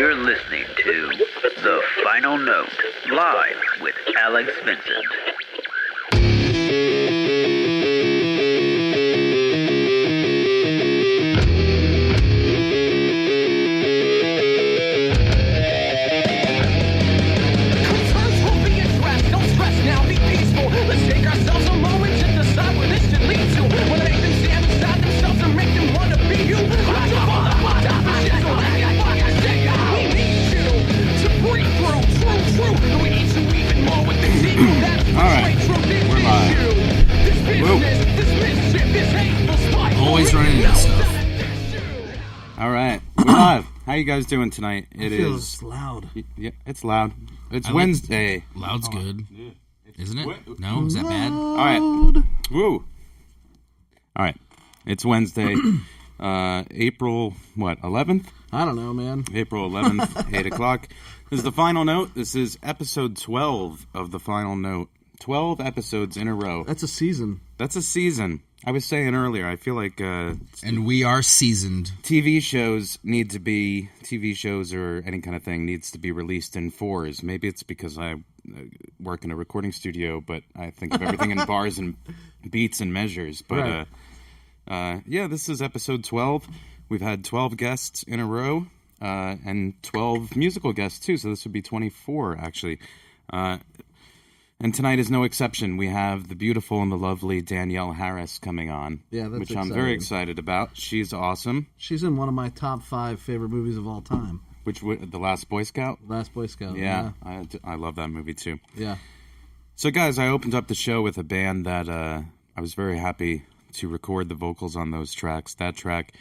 You're listening to The Final Note, live with Alex Vincent. Always running into stuff. All right, we're live. How you guys doing tonight? It feels loud. Yeah, it's loud. It's Wednesday. Loud's good, isn't it? No, is that bad? All right. Woo. All right. It's Wednesday, April 11th. I don't know, man. April 11th, 8 o'clock. This is The Final Note. This is episode 12 of The Final Note. 12 episodes in a row. That's a season. That's a season. I was saying earlier, I feel like... and we are seasoned. TV shows or any kind of thing needs to be released in fours. Maybe it's because I work in a recording studio, but I think of everything in bars and beats and measures. But, right. Yeah, this is episode 12. We've had 12 guests in a row, and 12 musical guests, too, so this would be 24, actually. And tonight is no exception. We have the beautiful and the lovely Danielle Harris coming on, which exciting. I'm very excited about. She's awesome. She's in one of my top 5 favorite movies of all time. Which, The Last Boy Scout? Last Boy Scout, yeah. I love that movie, too. Yeah. So, guys, I opened up the show with a band that I was very happy to record the vocals on those tracks, that track,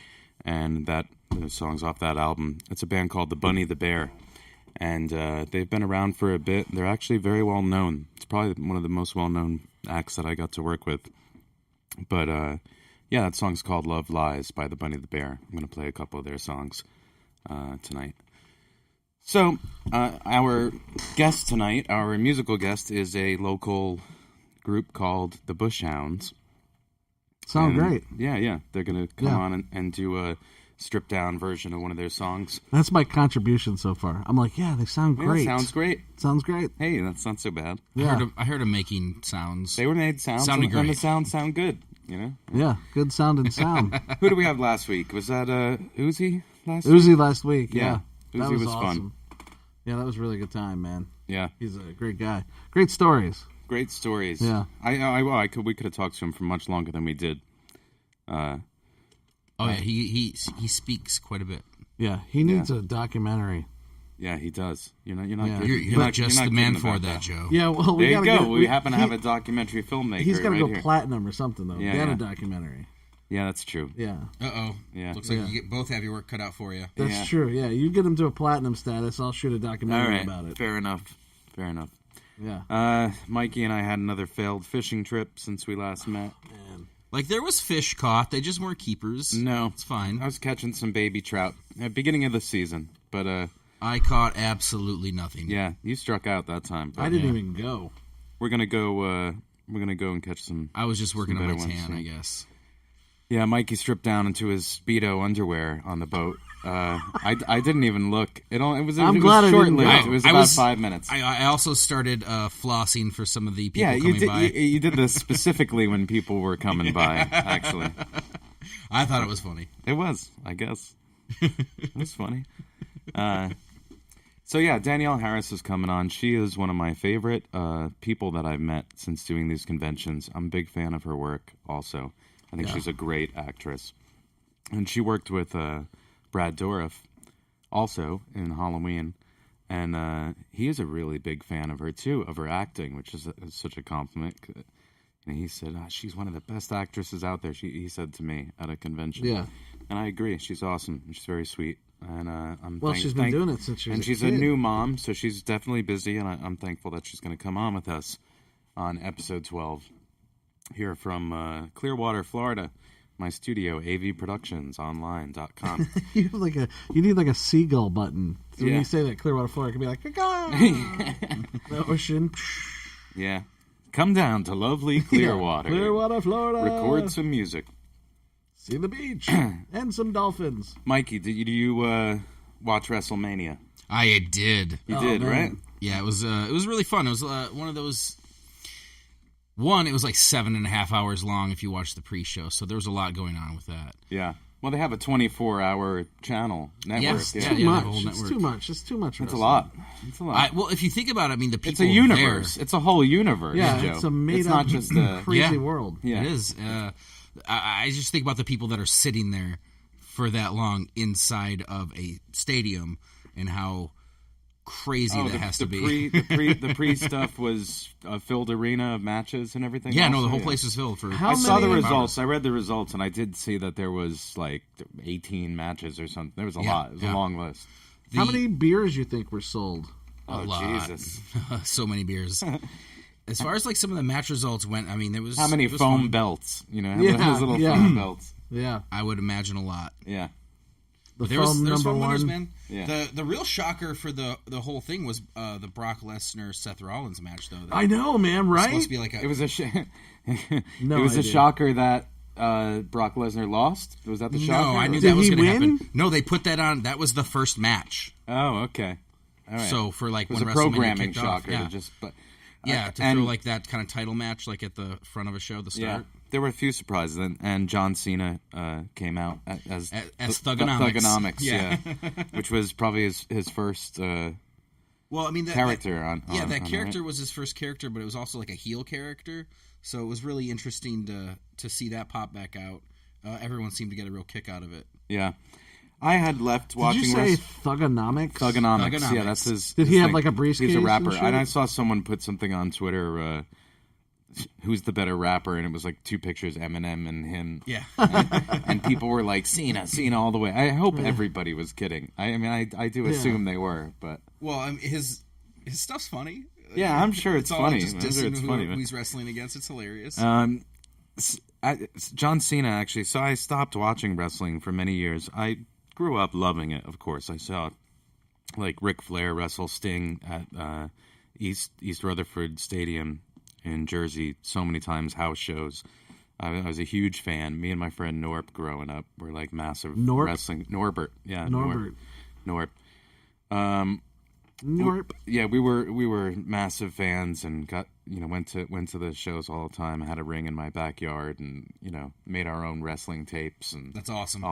and the songs off that album. It's a band called The Bunny the Bear. And they've been around for a bit. They're actually very well known. It's probably one of the most well-known acts that I got to work with. But, yeah, that song's called Love Lies by the Bunny the Bear. I'm going to play a couple of their songs tonight. So, our guest tonight, our musical guest, is a local group called the Bush Hounds. Sound great. Yeah. They're going to come on and do a stripped-down version of one of their songs. That's my contribution so far. I'm like, they sound great. Yeah, sounds great. Sounds great. Hey, that's not so bad. Yeah. I heard them making sounds. They were made sounds, Sounded great. And the sounds sound good, you know? Yeah, good sounding sound. Who did we have last week? Was that Uzi last week? Uzi last week, yeah. Uzi That was awesome. fun. Yeah, that was a really good time, man. Yeah. He's a great guy. Great stories. Great stories. Yeah. We could have talked to him for much longer than we did. He speaks quite a bit. Yeah, he needs a documentary. Yeah, he does. You're not Just the man for that, Joe. Yeah, well, there you go. We happen to have a documentary filmmaker. He's got to right go here. platinum or something, though. Yeah, Get a documentary. Yeah, that's true. Yeah. Uh-oh. Yeah. Looks like you both have your work cut out for you. That's true, yeah. You get him to a platinum status, I'll shoot a documentary about it. Fair enough. Yeah. Mikey and I had another failed fishing trip since we last met. Man. Like, there was fish caught. They just weren't keepers. No. It's fine. I was catching some baby trout at the beginning of the season, but I caught absolutely nothing. yeah, you struck out that time. But I didn't even go. We're gonna go and catch some. I was just working on my better tan, ones, I guess. Yeah, Mikey stripped down into his Speedo underwear on the boat. I didn't even look. I'm It glad was I didn't short-lived. go. It was about 5 minutes. I also started flossing for some of the people Yeah, coming by. you did this specifically when people were coming by, actually. I thought it was funny. It was, I guess. It was funny. So, yeah, Danielle Harris is coming on. She is one of my favorite people that I've met since doing these conventions. I'm a big fan of her work also. I think she's a great actress. And she worked with Brad Dourif also in Halloween. And he is a really big fan of her, too, of her acting, which is such a compliment. And he said, she's one of the best actresses out there, he said to me at a convention. Yeah. And I agree. She's awesome. She's very sweet. And she's been doing it since she was and she's a kid. a new mom, so she's definitely busy, and I'm thankful that she's going to come on with us on episode 12 here from Clearwater, Florida. My studio, avproductionsonline.com. You need like a seagull button. So when Yeah. you say that Clearwater, Florida, it can be like, the ocean. Yeah. Come down to lovely Clearwater. Clearwater, Florida. Record some music. See the beach and some dolphins. Mikey, do you watch WrestleMania? I did. You did, man. right? Yeah, it was really fun. It was one of those. One, it was like 7.5 hours long if you watch the pre-show, so there was a lot going on with that. Yeah. Well, they have a 24-hour channel network. Yes. Yeah. Yeah, Too the much. whole It's network. too much. It's too much. It's a wrestling. lot. It's a lot. Well, if you think about it, I mean, the people It's a universe. there- It's a whole universe, Yeah, Joe. it's a made It's up, not just a... crazy Yeah. world. Yeah. It is. I just think about the people that are sitting there for that long inside of a stadium and how crazy that has to be. The pre stuff was a filled arena of matches and everything. Yeah, no, also, the whole yeah. place was filled for. How I saw the many- results. I read the results, and I did see that there was like 18 matches or something. There was a Yeah, lot. It was yeah. a long list. How many beers you think were sold? Oh, lot. Jesus. So many beers. As far as like some of the match results went, I mean, there was How many it was foam fun. belts? You know, Yeah, those little yeah. foam belts. Yeah, I would imagine a lot. Yeah. the There was foam there's number fun winners, one. man. Yeah. The real shocker for the whole thing was the Brock Lesnar Seth Rollins match, though. That I know, man. was Right? supposed to be like a. It was a No it was a idea. shocker that Brock Lesnar lost. Was that the shocker? no, I knew Did that was he going to win? happen. No, they put that on. That was the first match. Oh, okay. All right. So for like it was when a WrestleMania programming kicked off, shocker yeah, to just. But yeah, to and- throw like that kind of title match like at the front of a show, the yeah, start. there were a few surprises, and John Cena as As the- Thugonomics. Thugonomics, Yeah. yeah, which was probably his first Well, I mean, character on. Yeah, on- that on character it. was his first character, but it was also like a heel character. So it was really interesting to see that pop back out. Everyone seemed to get a real kick out of it. Yeah, I had left Did watching you say Wrest- Thugonomics? Thugonomics. Thugonomics. Yeah, that's his. Did his he have thing. like a briefcase He's a and rapper, shit? and I saw someone put something on Twitter. Who's the better rapper? And it was like two pictures, Eminem and him. Yeah. And people were like, Cena all the way. I hope everybody was kidding. I mean, I do assume they were, but Well, I mean, his stuff's funny. yeah, I'm sure it's all funny. just I'm sure dissing it's who funny. but- he's wrestling against. It's hilarious. John Cena, actually. So I stopped watching wrestling for many years. I grew up loving it, of course. I saw like Ric Flair wrestle Sting at East Rutherford Stadium in Jersey so many times, house shows. I was a huge fan. Me and my friend Norp growing up were like massive Norp? wrestling. Norbert, yeah, Norbert. Norp. Norp. Yeah, we were massive fans and went to the shows all the time. I had a ring in my backyard and made our own wrestling tapes and That's awesome.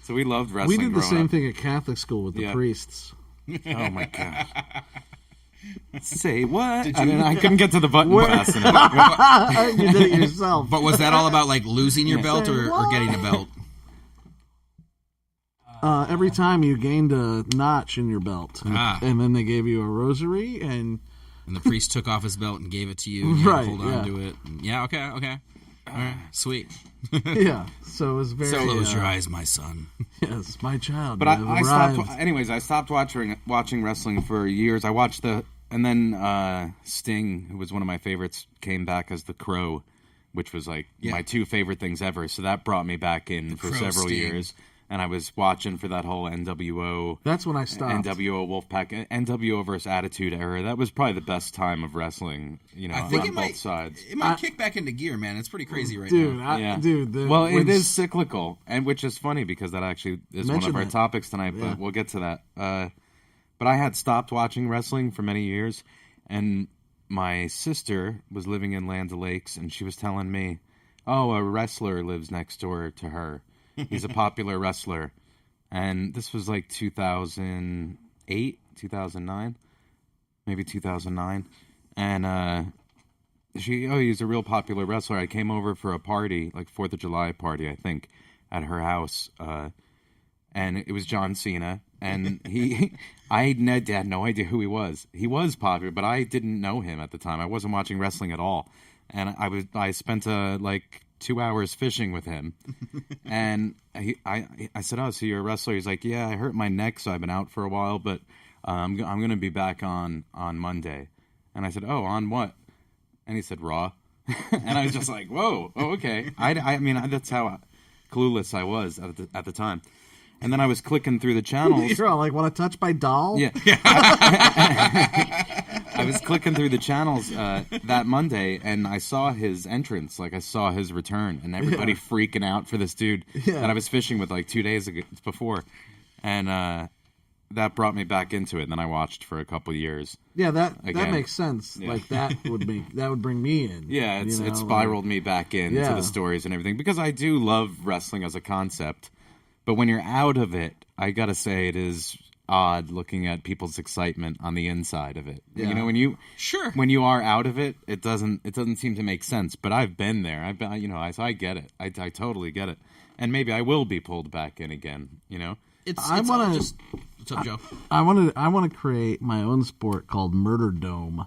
So we loved We wrestling. did the growing same up. thing at Catholic school with the Yeah. priests. Oh my god! Say what? I couldn't get to the button fast enough. You did it yourself. But was that all about like losing your belt or getting a belt? Every time you gained a notch in your belt, Ah. and then they gave you a rosary, and And the priest took off his belt and gave it to you. And you had Right, to hold on yeah. to it. Yeah. Okay. All right. Sweet. yeah, so it was very. Close your eyes, my son. Yes, my child. But you I have stopped. arrived. Anyways, I stopped watching wrestling for years. I watched and then Sting, who was one of my favorites, came back as the Crow, which was like my two favorite things ever. So that brought me back in for Crow several Sting. years. And I was watching for that whole NWO. That's when I stopped. NWO Wolfpack, NWO versus Attitude Era. That was probably the best time of wrestling. I think on it both might sides. It might kick back into gear, man. It's pretty crazy right Dude, now. Yeah. Well, it is cyclical, and which is funny because that actually is one Mention of our that. topics tonight. Yeah. But we'll get to that. But I had stopped watching wrestling for many years, and my sister was living in Land O'Lakes, and she was telling me, "Oh, a wrestler lives next door to her. He's a popular wrestler." And this was like 2008, 2009, maybe 2009. And he's a real popular wrestler. I came over for a party, like 4th of July party, I think, at her house. And it was John Cena. And I had no idea who he was. He was popular, but I didn't know him at the time. I wasn't watching wrestling at all. And I spent like 2 hours fishing with him, and I said, "Oh, so you're a wrestler?" He's like, "Yeah, I hurt my neck, so I've been out for a while, but I'm going to be back on Monday." And I said, "Oh, on what?" And he said, "Raw." And I was just like, "Whoa, oh, okay." I mean, that's how clueless I was at the time. And then I was clicking through the channels. You're all like, "Want to touch my doll?" Yeah. I was clicking through the channels that Monday, and I saw his entrance. Like, I saw his return, and everybody freaking out for this dude that I was fishing with like 2 days before. And that brought me back into it. And then I watched for a couple years. Yeah, that Again. makes sense. Yeah. Like that would bring me in. Yeah, you know, it spiraled me back into Yeah. the stories and everything because I do love wrestling as a concept. But when you're out of it, I gotta say it is odd looking at people's excitement on the inside of it. Yeah. You know, when you are out of it, it doesn't seem to make sense. But I've been there. I've been, so I get it. I totally get it. And maybe I will be pulled back in again. You know, It's I all wanna- just. What's up, Joe? I want to create my own sport called Murder Dome,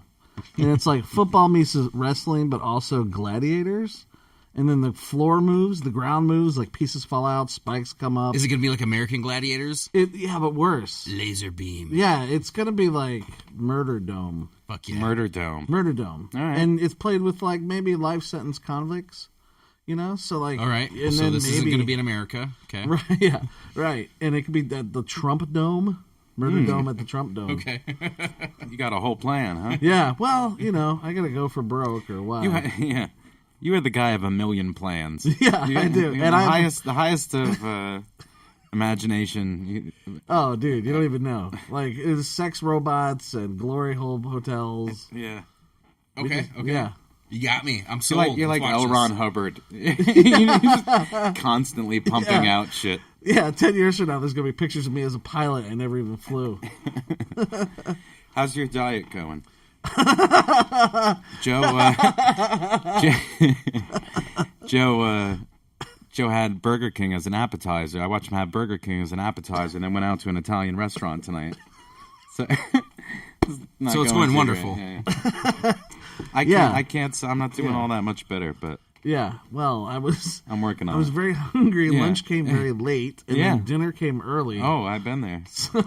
and it's like football meets wrestling, but also gladiators. And then the floor moves, the ground moves, like pieces fall out, spikes come up. Is it going to be like American Gladiators? Yeah, but worse. Laser beam. Yeah, it's going to be like Murder Dome. Fuck yeah. Murder Dome. Murder Dome. All right. And it's played with like maybe life sentence convicts, so like. All right. And So then this isn't maybe- going to be in America. Okay. Right, yeah, right. And it could be the Trump Dome. Murder Dome at the Trump Dome. Okay. You got a whole plan, huh? Yeah, well, I got to go for broke or what. Yeah. You are the guy of a million plans. Yeah, I do. And And the highest of imagination. Oh, dude, you don't even know. Like, it's sex robots and glory hole hotels. Yeah. Okay. Okay. Yeah. You got me. I'm sold. You're like Let's L. watch Ron this. Hubbard. You're just constantly pumping Yeah. out shit. Yeah, 10 years from now, there's going to be pictures of me as a pilot. I never even flew. How's your diet going? Joe, Joe had Burger King as an appetizer. I watched him have Burger King as an appetizer, and then went out to an Italian restaurant tonight. So, it's going wonderful. I can't. I'm not doing all that much better, but Yeah, well, I'm working on I was it. very hungry. Yeah. Lunch came very late, and Yeah. then dinner came early. Oh, I've been there.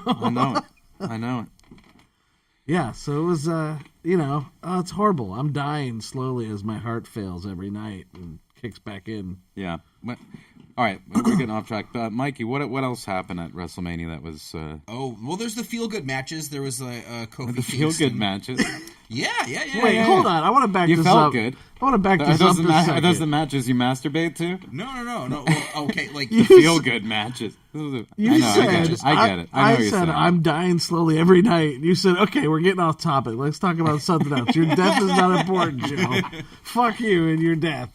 I know it. I know it. Yeah, so it was, it's horrible. I'm dying slowly as my heart fails every night and kicks back in. Yeah. All right, we're getting off track. Mikey, what else happened at WrestleMania that was... Oh, well, there's the feel-good matches. There was Kofi the feel-good Kingston. matches? Yeah. Wait, hold on. I want to back You this felt up. good. I want to back Are this those, up the a second. are those the matches you masturbate to? No. Well, okay, like... The feel-good matches. I get it. I know I what you're said saying. I'm dying slowly every night. You said, okay, we're getting off topic. Let's talk about something else. Your death is not important, Joe. Fuck you and your death.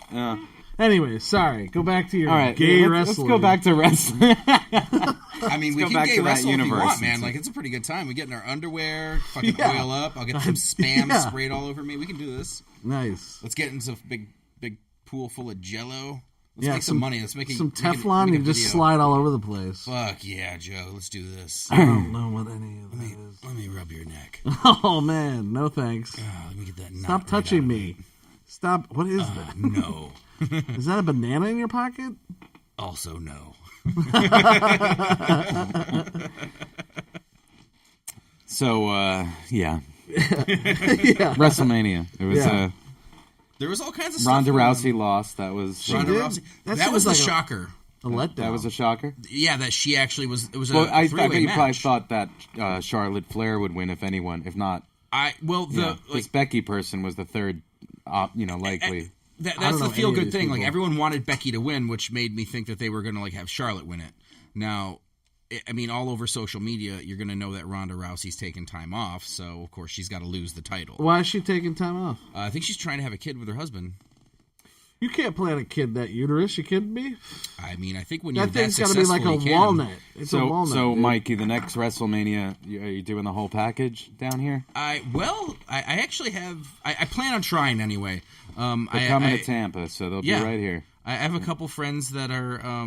Anyway, sorry. Go back to your All right, gay let's wrestling. go back to wrestling. I mean, we go can back gay to that wrestle if you universe. want, man. Like, it's a pretty good time. We get in our underwear, fucking Yeah. oil up. I'll get some spam Yeah. sprayed all over me. We can do this. Nice. Let's get into a big pool full of Jello. Let's Yeah, make some money. Let's make some make a- Teflon. make a You just video. slide all over the place. Fuck yeah, Joe. Let's do this. I don't know what any of that is. Let me rub your neck. Oh man, no thanks. Let me get that. knot Stop right touching out of me. Stop. What is that? No. Is that a banana in your pocket? Also no. So, yeah. Yeah. WrestleMania. It was Yeah. There was all kinds of stuff. Ronda going on. Rousey lost. That was Ronda did? Rousey. That That was seems the like a- shocker. A letdown. that was a shocker. Yeah, that she actually was. It was a Well, I three-way bet you match. probably thought that Charlotte Flair would win if anyone. If not, This Becky person was the third, likely. I don't That's know the feel any of good these thing. Like people. everyone wanted Becky to win, which made me think that they were going to have Charlotte win it. Now, I mean, all over social media, you're going to know that Ronda Rousey's taking time off, so of course she's got to lose the title. Why is she taking time off? I think she's trying to have a kid with her husband. You can't plant a kid that uterus. You kidding me? I mean, I think when you're That that thing's got to be like successful, a you can. walnut. It's a walnut. So dude. Mikey, the next WrestleMania, are you doing the whole package down here? I actually have. I plan on trying anyway. They're coming to Tampa, so they'll yeah. be right here. I have a couple friends that are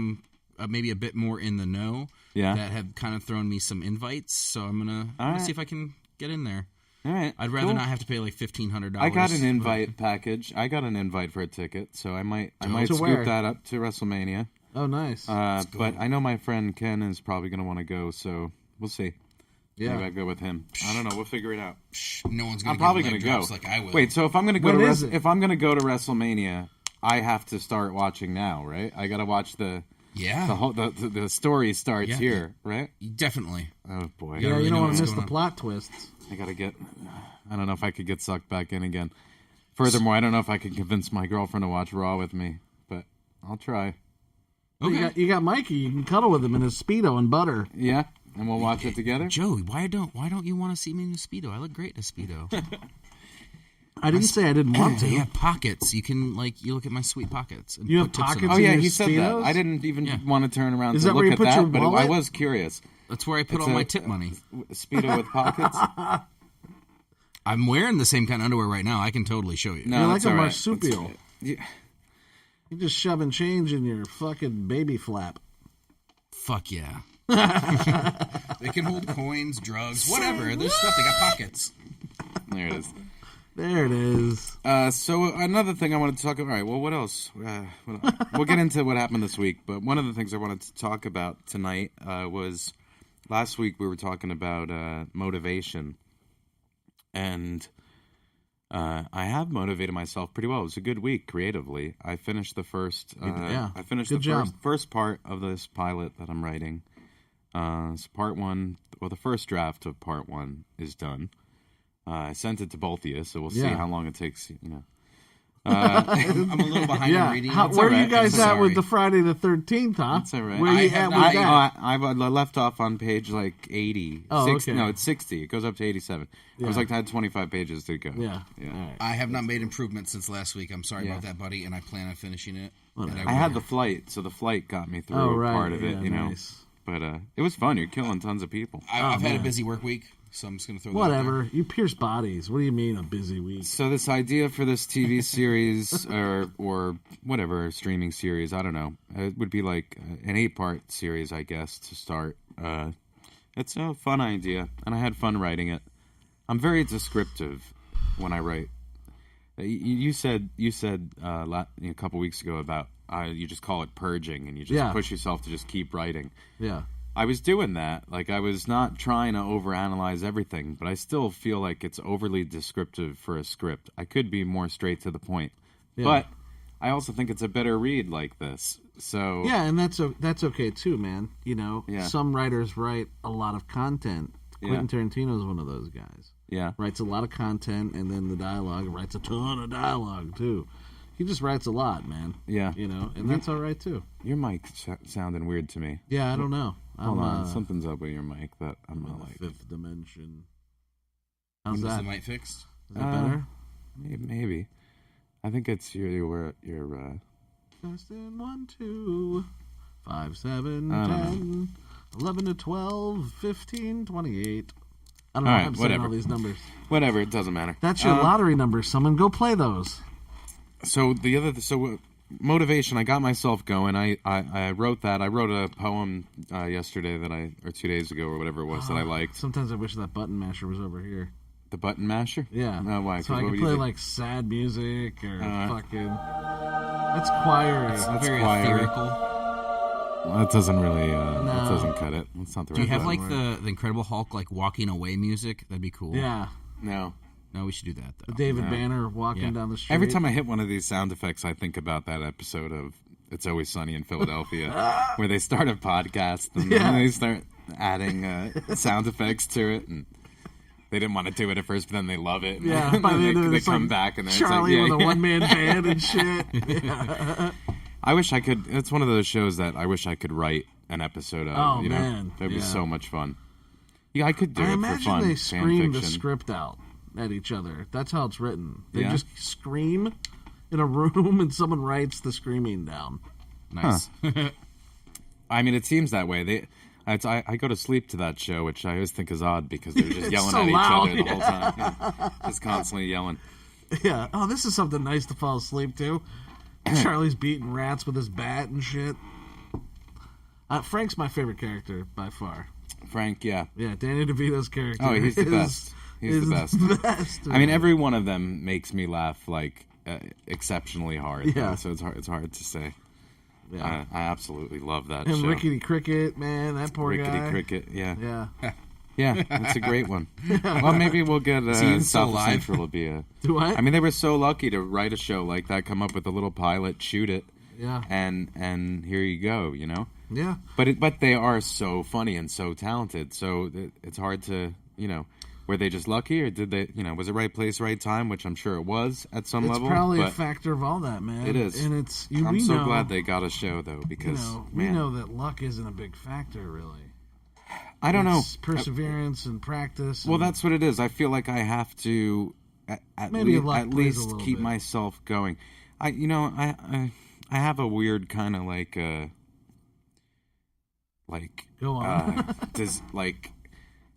maybe a bit more in the know. Yeah. That have kind of thrown me some invites, so I'm gonna right. see if I can get in there. All right. I'd rather cool. not have to pay like $1,500. I got an invite package. I got an invite for a ticket, so I might To scoop where? that up to WrestleMania. Oh, nice. But I know my friend Ken is probably going to want to go, so we'll see. yeah. Maybe I go with him. I don't know. We'll figure it out. No one's gonna. I'm probably going to go. like I will. Wait, so if I'm going to go When to is it? if I'm going to go to WrestleMania, I have to start watching now, right? I got to watch the Yeah, whole the story starts Yeah. here, right? definitely. Oh boy. Yeah, really you know don't want what's to miss going the on. plot twists. I got to get. I don't know if I could get sucked back in again. Furthermore, I don't know if I can convince my girlfriend to watch Raw with me, but I'll try. Okay. You got Mikey. You can cuddle with him in his Speedo and butter. Yeah, and we'll watch it together. Joey, why don't you want to see me in a Speedo? I look great in a Speedo. I didn't say I didn't want to. Yeah, pockets. You can you look at my sweet pockets. And You have put tips in pockets? them. Oh yeah, your he said that. Speedos? I didn't even want to turn around Is to that where look you at put your that, but I wallet? was curious. That's where I put It's all a- my tip money. Speedo with pockets. I'm wearing the same kind of underwear right now. I can totally show you. No, You're that's like a all right. marsupial. Yeah. You're just shoving change in your fucking baby flap. Fuck yeah. They can hold coins, drugs, whatever. There's stuff. They got pockets. There it is. There it is. So another thing I wanted to talk about. All right, well, what else? We'll get into what happened this week, but one of the things I wanted to talk about tonight was last week we were talking about motivation, and I have motivated myself pretty well. It was a good week creatively. I finished the first. I finished Good the job. first part of this pilot that I'm writing. So part one, well, the first draft of part one is done. I sent it to both of you, so we'll see Yeah. how long it takes. I'm a little behind in reading. Where It's are all you right. guys I'm at with sorry. the Friday the 13th, huh? That's all right. Where you at with that? I left off on page like 80. Oh, 60, okay. No, it's 60. It goes up to 87. I was Yeah. like, I had 25 pages to go. Yeah. All right. I have not made improvements since last week. I'm sorry about that, buddy, and I plan on finishing it. And I had the flight, so the flight got me through Oh, right. part of it, Yeah, you know. nice. But it was fun. You're killing tons of people. I've had a man. busy work week, so I'm just going to throw that out there. Whatever. You pierce bodies. What do you mean a busy week? So this idea for this TV series or whatever streaming series, I don't know. It would be like an 8-part series, I guess, to start. It's a fun idea, and I had fun writing it. I'm very descriptive when I write. You said a couple weeks ago about you just call it purging, and you just push yourself to just keep writing. Yeah. I was doing that. Like, I was not trying to overanalyze everything, but I still feel like it's overly descriptive for a script. I could be more straight to the point. Yeah. But I also think it's a better read like this. So Yeah, and that's okay too, man. You know, Yeah. some writers write a lot of content. Quentin Tarantino is one of those guys. yeah. Writes a lot of content, and then the dialogue, writes a ton of dialogue too. He just writes a lot, man. Yeah. You know, and that's all right too. Your mic sounding weird to me. Yeah, I don't know. Hold on. Something's up with your mic that I'm in not the like. fifth dimension. How's Was that? the mic fixed? Is that better? Maybe. I think it's your Testing 1, 2, 5, 7, I don't 10, 11 to 12, 15, 28. I don't know All why right, I'm saying whatever. all these numbers. whatever. It doesn't matter. That's your lottery numbers. Someone go play those. So motivation. I got myself going. I wrote that. I wrote a poem yesterday or 2 days ago or whatever it was that I liked. Sometimes I wish that button masher was over here. The button masher. Yeah. Why? So 'Cause I what could would you play think? like sad music or fucking. That's choir. That's Very choir. ethereal. Well, that doesn't really. That doesn't cut it. That's not the Do you right. have button. like the Incredible Hulk like walking away music? That'd be cool. Yeah. No. No, we should do that though. David Banner walking Yeah. down the street. Every time I hit one of these sound effects, I think about that episode of It's Always Sunny in Philadelphia, where they start a podcast and then they start adding sound effects to it, and they didn't want to do it at first, but then they love it. And Yeah, then by the end of it, they it's come like back and then Charlie it's like, with a one-man band and shit. I wish I could. It's one of those shows that I wish I could write an episode of. Oh, you know? man. That'd be Yeah. so much fun. Yeah, I could do I it for imagine fun. they fan scream the fiction. script out at each other. That's how it's written. They Yeah. just scream in a room and someone writes the screaming down. Nice. I mean, it seems that way. I go to sleep to that show, which I always think is odd because they're just yelling so at each loud, other the whole time. Yeah. Just constantly yelling. Yeah. Oh, this is something nice to fall asleep to. Charlie's beating rats with his bat and shit. Frank's my favorite character by far. Frank, yeah. Yeah, Danny DeVito's character. Oh, he's the best. He's the best. I mean, every one of them makes me laugh like exceptionally hard. Yeah. though, so it's hard to say. Yeah. I absolutely love that And show. Rickety Cricket, man, that poor Rickety guy. Cricket, yeah. Yeah. Yeah, that's a great one. Well, maybe we'll get he even still South alive? Central will be a. Do I? I mean, they were so lucky to write a show like that, come up with a little pilot, shoot it, Yeah. and here you go, you know. Yeah. But they are so funny and so talented, so it's hard to, you know, were they just lucky or did they, you know, was it right place, right time, which I'm sure it was at some It's level. probably a but factor of all that, man. It is. And it's I'm we so know, glad they got a show though, because we man, know that luck isn't a big factor, really. I don't know. Perseverance and practice. Well, that's what it is. I feel like I have to at least keep myself going. I have a weird kind of go on.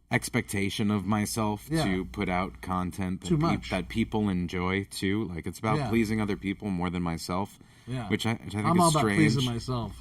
Expectation of myself to put out content that people enjoy too. Like it's about pleasing other people more than myself. Yeah, which I think I'm is all strange. About pleasing myself.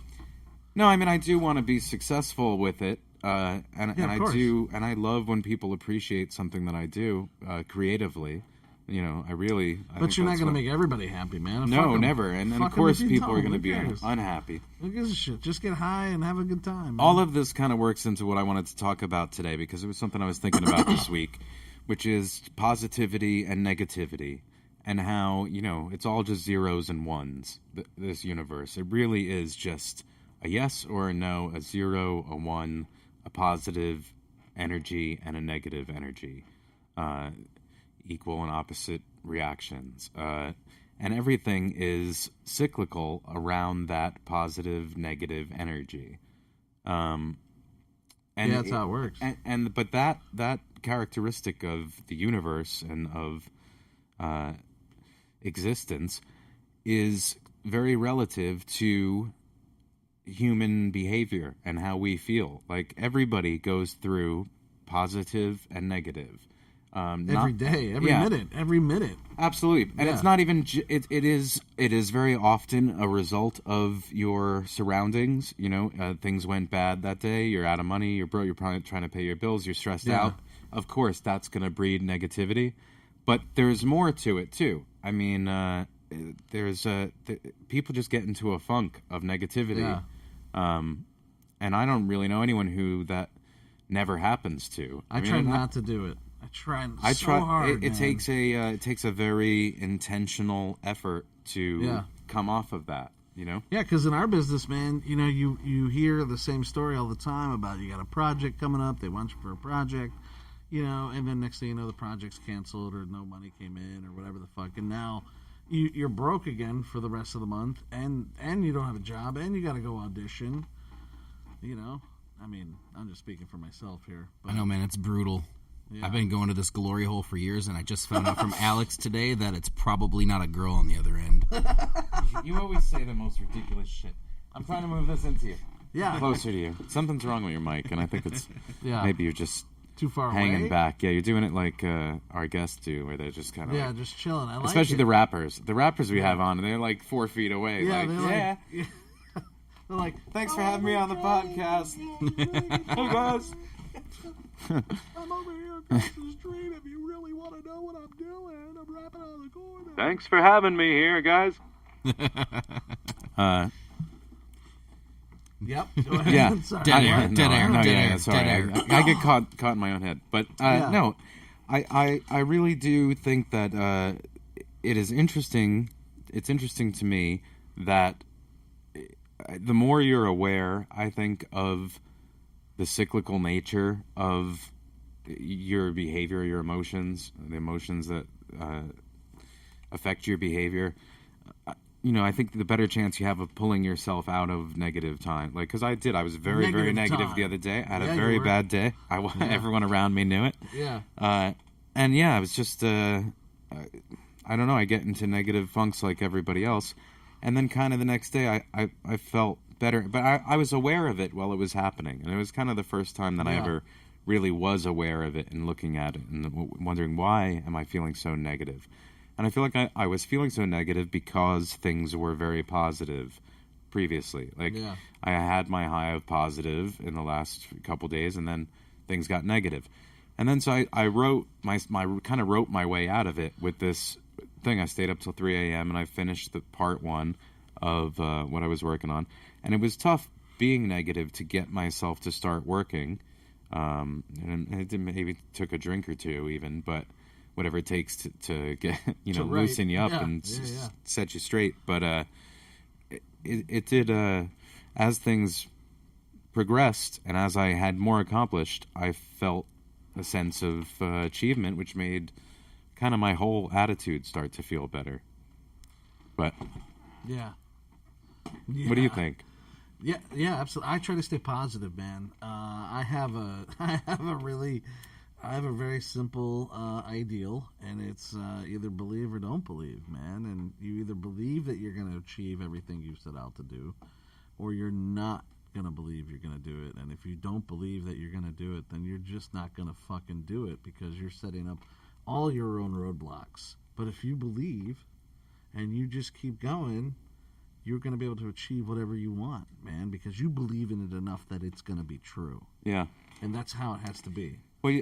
No, I mean I do want to be successful with it, and I do, and I love when people appreciate something that I do creatively. You know, But you're not going to make everybody happy, man. No, never. And of course, people are going to be unhappy. Who gives a shit? Just get high and have a good time. Man. All of this kind of works into what I wanted to talk about today because it was something I was thinking about this week, which is positivity and negativity, and how it's all just zeros and ones. This universe, it really is just a yes or a no, a 0, a 1, a positive energy, and a negative energy. Equal and opposite reactions. And everything is cyclical around that positive, negative energy. And that's how it works. But that characteristic of the universe and of existence is very relative to human behavior and how we feel. Like everybody goes through positive and negative. Every day, every minute. Absolutely, and it's not even. It is very often a result of your surroundings. Things went bad that day. You're out of money. You're broke. You're probably trying to pay your bills. You're stressed out. Of course, that's going to breed negativity. But there's more to it too. I mean, people just get into a funk of negativity, and I don't really know anyone who that never happens to. I try not to do it. I try hard. It takes a very intentional effort to come off of that. Yeah, because in our business, man, you hear the same story all the time about you got a project coming up. They want you for a project, and then next thing you know, the project's canceled or no money came in or whatever the fuck, and now you're broke again for the rest of the month, and you don't have a job, and you got to go audition. I mean, I'm just speaking for myself here. But, I know, man, it's brutal. Yeah. I've been going to this glory hole for years, and I just found out from Alex today that it's probably not a girl on the other end. You always say the most ridiculous shit. I'm trying to move this into you. Yeah. Closer to you. Something's wrong with your mic, and I think it's maybe you're just too far hanging away? back. Yeah, you're doing it like our guests do, where they're just kind of just chilling. I like especially it. the rappers. The rappers we have on, they're like 4 feet away. Yeah, they're like, thanks for having me on the podcast. Hey guys. I'm over here across the street. If you really want to know what I'm doing, I'm rapping on the corner. Thanks for having me here, guys. Yep. Go ahead. Yeah. Sorry. Dead air. Sorry. I get caught in my own head. But no, I really do think that it is interesting. It's interesting to me that the more you're aware, I think, of the cyclical nature of your behavior, your emotions, the emotions that affect your behavior, I think the better chance you have of pulling yourself out of negative time. Like, because I was very, very negative the other day. I had a very bad day. Everyone around me knew it. Yeah. I was just, I don't know, I get into negative funks like everybody else. And then kind of the next day, I felt better. But I was aware of it while it was happening. And it was kind of the first time that I ever really was aware of it and looking at it and wondering, why am I feeling so negative? And I feel like I was feeling so negative because things were very positive previously. Like, I had my high of positive in the last couple days, and then things got negative. And then so I wrote wrote my way out of it with this thing. I stayed up till 3 a.m. and I finished the part 1 of what I was working on. And it was tough being negative to get myself to start working. And it maybe took a drink or two even, but whatever it takes to get, loosen you up and set you straight. But it did, as things progressed and as I had more accomplished, I felt a sense of achievement, which made kind of my whole attitude start to feel better. But yeah. What do you think? Yeah, absolutely. I try to stay positive, man. I have a very simple ideal, and it's either believe or don't believe, man. And you either believe that you're going to achieve everything you've set out to do, or you're not going to believe you're going to do it. And if you don't believe that you're going to do it, then you're just not going to fucking do it because you're setting up all your own roadblocks. But if you believe and you just keep going, you're going to be able to achieve whatever you want, man, because you believe in it enough that it's going to be true. Yeah. And that's how it has to be. Well,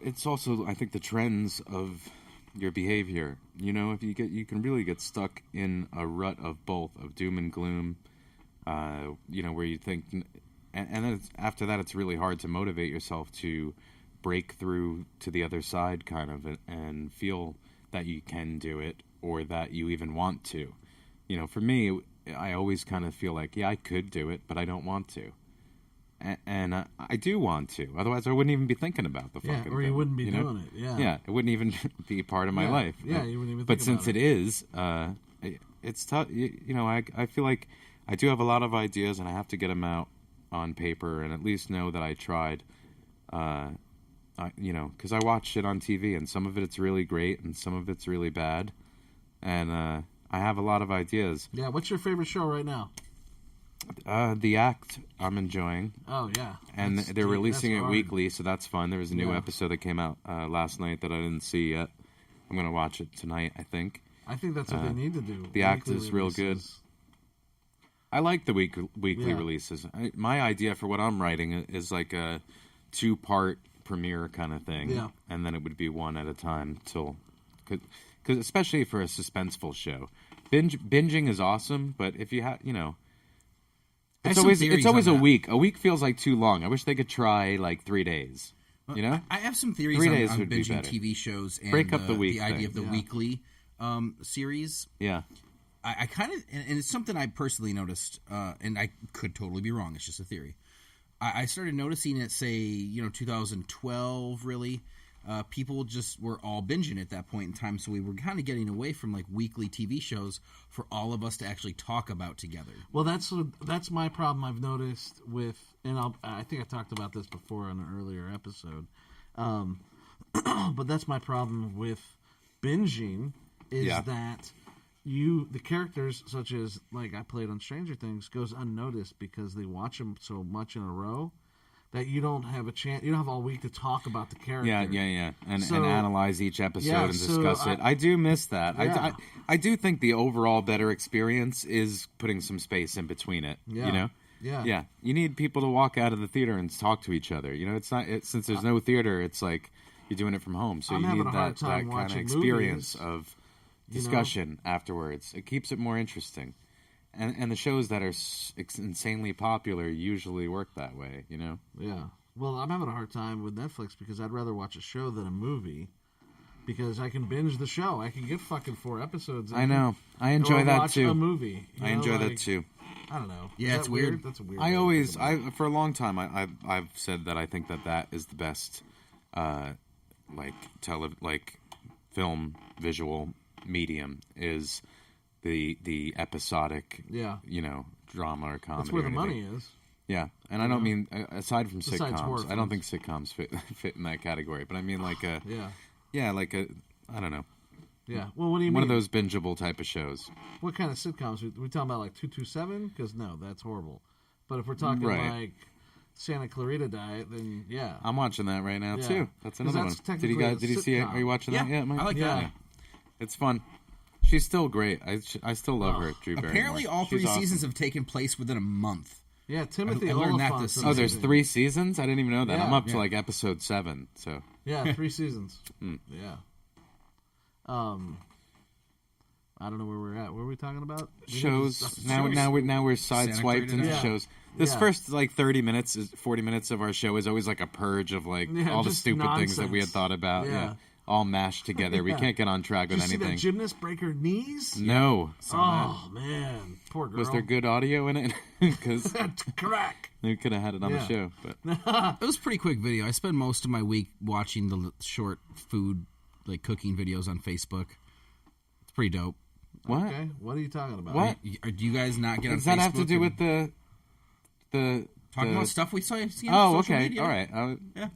it's also, I think, the trends of your behavior. You know, if you can really get stuck in a rut of both, of doom and gloom, where you think, and then after that, it's really hard to motivate yourself to break through to the other side, kind of, and feel that you can do it or that you even want to. You know, for me, I always kind of feel like, yeah, I could do it, but I don't want to. And I do want to. Otherwise, I wouldn't even be thinking about the fucking thing. Or you wouldn't be doing it. Yeah. Yeah, it wouldn't even be part of my life. Yeah, you wouldn't even think But since about it is, it's tough. You know, I feel like I do have a lot of ideas, and I have to get them out on paper and at least know that I tried. Because I watch shit on TV, and some of it's really great, and some of it's really bad. And I have a lot of ideas. Yeah, what's your favorite show right now? The Act, I'm enjoying. Oh, yeah. And they're releasing it hard. weekly, so that's fun. There was a new episode that came out last night that I didn't see yet. I'm going to watch it tonight, I think. I think that's what they need to do. The Act is real good. I like the weekly releases. My idea for what I'm writing is like a 2-part premiere kind of thing. Yeah. And then it would be one at a time till... Because especially for a suspenseful show. Binging is awesome, but if you have, it's always a week. A week feels like too long. I wish they could try like 3 days. You know, I have some theories 3 days on would be binging better. TV shows and Break up the week idea thing. of the weekly series. Yeah, I kind of, and it's something I personally noticed, and I could totally be wrong. It's just a theory. I started noticing it, say, 2012, really. People just were all binging at that point in time, so we were kind of getting away from like weekly TV shows for all of us to actually talk about together. Well, that's my problem. I've noticed with, and I think I talked about this before on an earlier episode, but that's my problem with binging is that the characters, such as like I played on Stranger Things, goes unnoticed because they watch them so much in a row. That you don't have a chance, you don't have all week to talk about the character. Yeah. And analyze each episode and discuss it. I do miss that. Yeah. I do think the overall better experience is putting some space in between it. Yeah. You know? Yeah. You need people to walk out of the theater and talk to each other. You know, since there's no theater, it's like you're doing it from home. So you need that kind of experience of discussion afterwards. It keeps it more interesting. And the shows that are insanely popular usually work that way, you know? Yeah. Well, I'm having a hard time with Netflix because I'd rather watch a show than a movie because I can binge the show. I can get fucking 4 episodes in. I know. I enjoy that watch too. A movie. I enjoy that too. I don't know. Yeah, it's weird. That's a weird. For a long time, I've said that I think that is the best, film visual medium is the episodic, drama or comedy. That's where or the anything. money is. Yeah, and I don't mean aside from Besides horror sitcoms. I don't think sitcoms fit in that category. But I mean like a I don't know. Yeah. Well, what do you mean? One of those bingeable type of shows. What kind of sitcoms? We talking about like 227? Because no, that's horrible. But if we're talking like Santa Clarita Diet, then yeah, I'm watching that right now too. That's another one. Did you see it? Are you watching that yet, Mike? I like that. Yeah. It's fun. She's still great. I still love her, Drew Barrymore. Apparently, all 3 seasons have taken place within a month. Yeah, Timothy I learned that Oliphant's this season. Oh, there's 3 seasons? I didn't even know that. Yeah. I'm up to like episode 7. So yeah, 3 seasons. Yeah. I don't know where we're at. What were we talking about? Shows. Now we're sideswiped into shows. This first like 30 minutes, 40 minutes of our show is always like a purge of like all the stupid things that we had thought about. Yeah. All mashed together. We can't get on track with Did you anything. See that gymnast break her knees? No. Oh man, poor girl. Was there good audio in it? Because crack. we could have had it on the show. But it was a pretty quick video. I spend most of my week watching the short food, like cooking videos on Facebook. It's pretty dope. What? Okay, what are you talking about? What? Do you guys not get on Facebook? Does that have to do with the Talking about stuff we saw on social okay. media. All right. Yeah.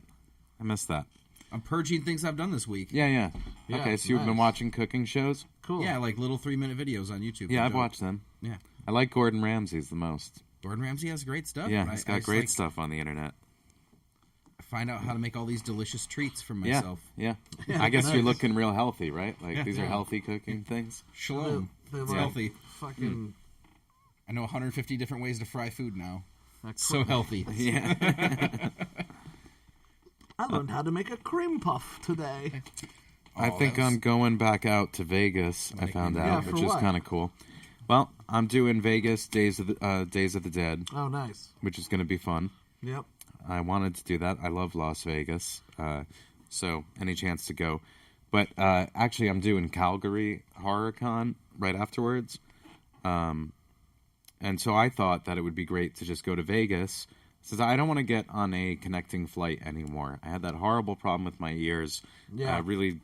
I missed that. I'm purging things I've done this week. Yeah. Yeah, Okay, so you've been nice. watching cooking shows? Cool. Yeah, like little 3-minute videos on YouTube. Yeah, They're I've dope. watched them. Yeah. I like Gordon Ramsay's the most. Gordon Ramsay has great stuff. Yeah, but he's I got just great like stuff on the internet. find out how to make all these delicious treats for myself. Yeah. I guess you're looking real healthy, right? Like these are healthy cooking things. Shalom. They're It's like healthy. Fucking. I know 150 different ways to fry food now. That's So healthy. Yeah. I learned how to make a cream puff today. I think that was- I'm going back out to Vegas. I found Yeah, out, for which is what? kind of cool. Well, I'm doing Vegas Days of the Dead, Oh, nice. which is going to be fun. Yep. I wanted to do that. I love Las Vegas, so any chance to go. But actually, I'm doing Calgary Horror Con right afterwards. And so I thought that it would be great to just go to Vegas, since I don't want to get on a connecting flight anymore. I had that horrible problem with my ears. Yeah. Really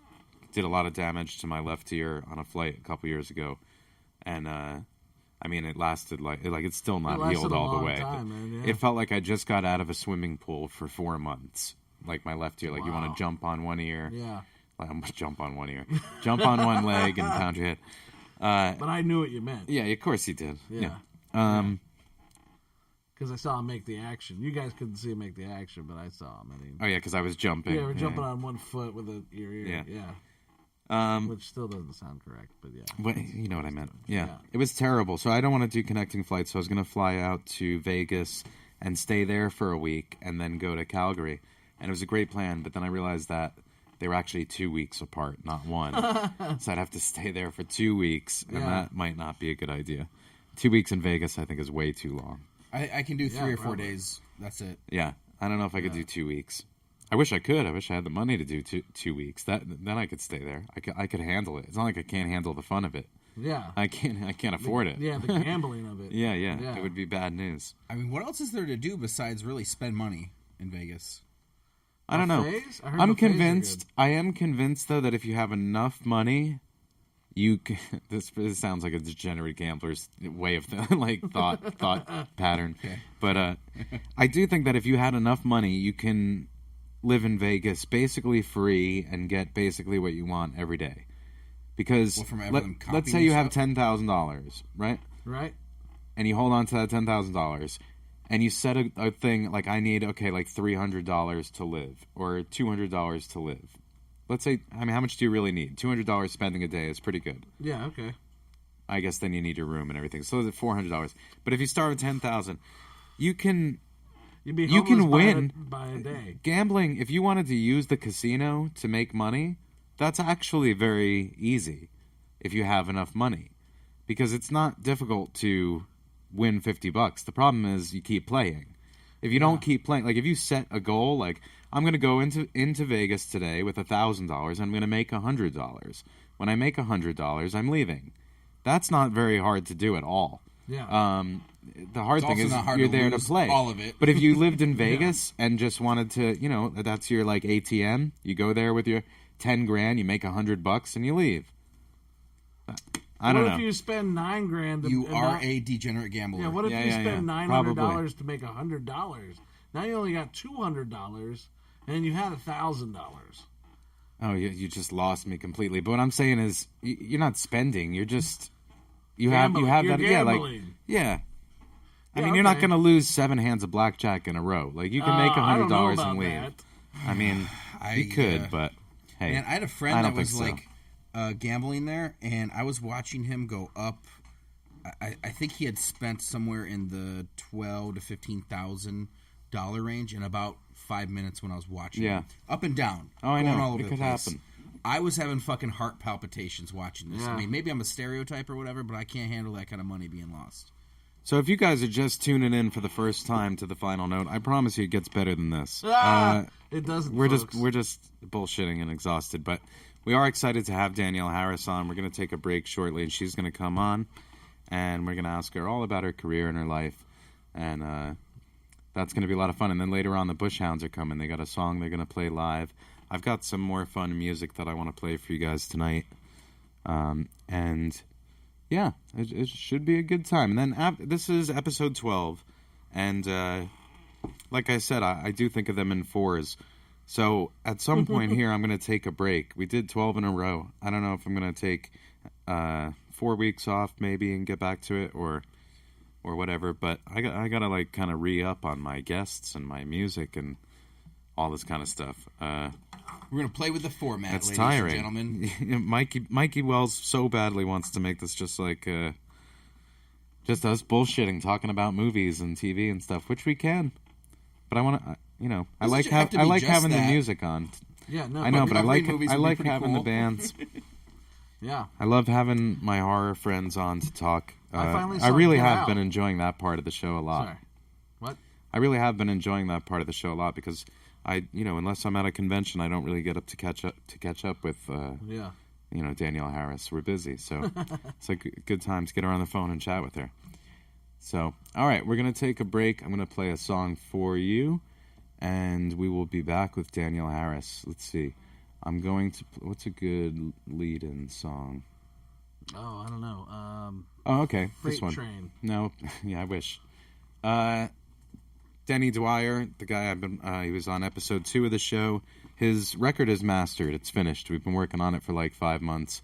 did a lot of damage to my left ear on a flight a couple years ago. And, I mean, it lasted it's still not lasted healed a all the long way. time, but man, yeah. It felt like I just got out of a swimming pool for 4 months. Like my left ear, like you want Wow. to jump on one ear. Yeah. Jump on one ear. Jump on one leg and pound your head. But I knew what you meant. Yeah, of course you did. Yeah. Yeah. Because I saw him make the action. You guys couldn't see him make the action, but I saw him. I mean, Oh, yeah, because I was jumping. yeah, we're jumping on one foot with your ear. Yeah. Which still doesn't sound correct, but yeah. But you know what I meant. Yeah. Yeah. It was terrible. So I don't want to do connecting flights. So I was going to fly out to Vegas and stay there for a week and then go to Calgary. And it was a great plan. But then I realized that they were actually 2 weeks apart, not one. So I'd have to stay there for 2 weeks. And Yeah. that might not be a good idea. 2 weeks in Vegas, I think, is way too long. I can do 3 or 4 probably. days. That's it. Yeah. I don't know if I could do 2 weeks. I wish I could. I wish I had the money to do 2 weeks. Then I could stay there. I could handle it. It's not like I can't handle the fun of it. Yeah. I can't afford it. Yeah, the gambling of it. Yeah. Yeah. It would be bad news. I mean, what else is there to do besides really spend money in Vegas? I don't know. Buffets? I heard I'm buffets are convinced. good. I am convinced though that if you have enough money, you can, this sounds like a degenerate gambler's way of thought pattern. Okay. But I do think that if you had enough money, you can live in Vegas basically free and get basically what you want every day. Because Well, from everyone let's say copying you have stuff? $10,000, right? Right? And you hold on to that $10,000 and you set a thing like I need like $300 to live or $200 to live. Let's say, I mean, how much do you really need? $200 spending a day is pretty good. Yeah, okay. I guess then you need your room and everything. So it's $400. But if you start with $10,000, you can You'd be You can homeless win. by a day. gambling. If you wanted to use the casino to make money, that's actually very easy if you have enough money, because it's not difficult to win $50. The problem is you keep playing. If you don't keep playing, like if you set a goal, like I'm going to go into Vegas today with $1,000, I'm going to make $100. When I make $100, I'm leaving. That's not very hard to do at all. Yeah. It's The hard thing also is not hard you're to there to lose play all of it. But if you lived in Vegas and just wanted to, that's your like ATM. You go there with your 10 grand, you make $100, and you leave. I don't what know. if you spend $9,000? You are a degenerate gambler. Yeah. What if Yeah, you yeah, spend yeah. $900 Probably. to make $100? Now you only got $200, and you had $1,000. Oh, you just lost me completely. But what I'm saying is, you're not spending. You're just you have You're that. Yeah, like gambling. yeah. I Yeah, mean, you're not okay. going to lose 7 hands of blackjack in a row. Like you can make I don't know $100 about and leave. that. I mean, you could, but hey, Man, I had a I friend don't that was think so. like gambling there, and I was watching him go up. I think he had spent somewhere in the $12,000 to $15,000 range in about 5 minutes when I was watching. Yeah. him. Up and down. Oh, I going know. all over It the could place. happen. I was having fucking heart palpitations watching this. Yeah. I mean, maybe I'm a stereotype or whatever, but I can't handle that kind of money being lost. So if you guys are just tuning in for the first time to the final note, I promise you it gets better than this. It doesn't. We're folks. just bullshitting and exhausted, but we are excited to have Danielle Harris on. We're going to take a break shortly, and she's going to come on, and we're going to ask her all about her career and her life, and that's going to be a lot of fun. And then later on, the Bush Hounds are coming. They got a song they're going to play live. I've got some more fun music that I want to play for you guys tonight, and yeah, it should be a good time. And then this is episode 12, And like I said, I do think of them in fours. So at some point here, I'm going to take a break. We did 12 in a row. I don't know if I'm going to take 4 weeks off maybe and get back to it or whatever. But I got to like kind of re-up on my guests and my music and all this kind of stuff. We're going to play with the format, it's ladies tiring. and gentlemen. Mikey Wells so badly wants to make this just like just us bullshitting, talking about movies and TV and stuff, which we can. But I want to, I like having the music on. Yeah, no, I know, but I like pretty having cool. the bands. Yeah, I love having my horror friends on to talk. I really Get have Out. been enjoying that part of the show a lot. Sorry. What? I really have been enjoying that part of the show a lot because unless I'm at a convention, I don't really get up to catch up with Danielle Harris. We're busy, so it's like a good time to get her on the phone and chat with her. So, all right, we're going to take a break. I'm going to play a song for you, and we will be back with Danielle Harris. Let's see. I'm going to... What's a good lead-in song? Oh, I don't know. Oh, okay. Freight This one. Train. No, yeah, I wish. Denny Dwyer, the guy he was on episode 2 of the show. His record is mastered. It's finished. We've been working on it for like 5 months.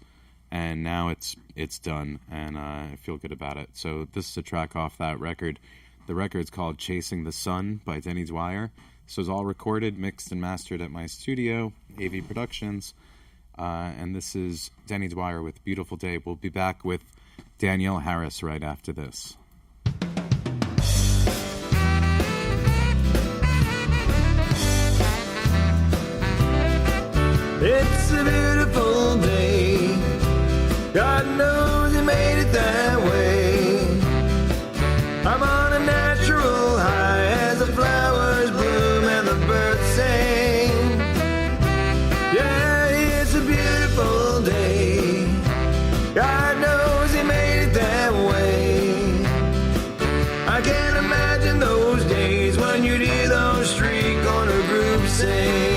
And now it's done, and I feel good about it. So this is a track off that record. The record's called Chasing the Sun by Denny Dwyer. This was all recorded, mixed, and mastered at my studio, AV Productions. And this is Denny Dwyer with Beautiful Day. We'll be back with Danielle Harris right after this. It's a beautiful day. God knows He made it that way. I'm on a natural high as the flowers bloom and the birds sing. Yeah, it's a beautiful day. God knows He made it that way. I can't imagine those days when you'd hear those street corner groups sing.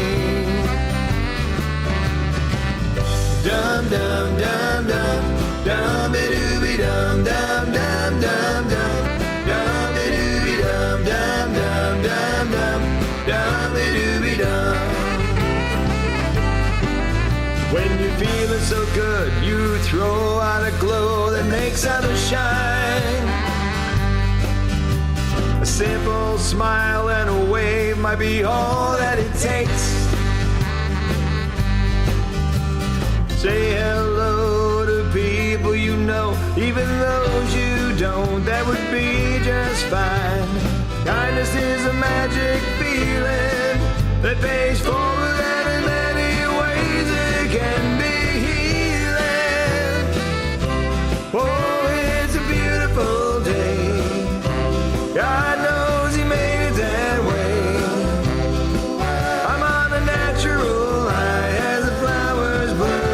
Dum dum dum dum, dum dooby dum dum dum dum dum, dum dooby dum dum dum dum dum, dum dooby dum. When you're feeling so good, you throw out a glow that makes others shine. A simple smile and a wave might be all that it takes. Say hello to people you know, even those you don't, that would be just fine. Kindness is a magic feeling that pays forward, and in many ways it can be healing. Oh, it's a beautiful day. God knows He made it that way. I'm on a natural high as the flowers bloom.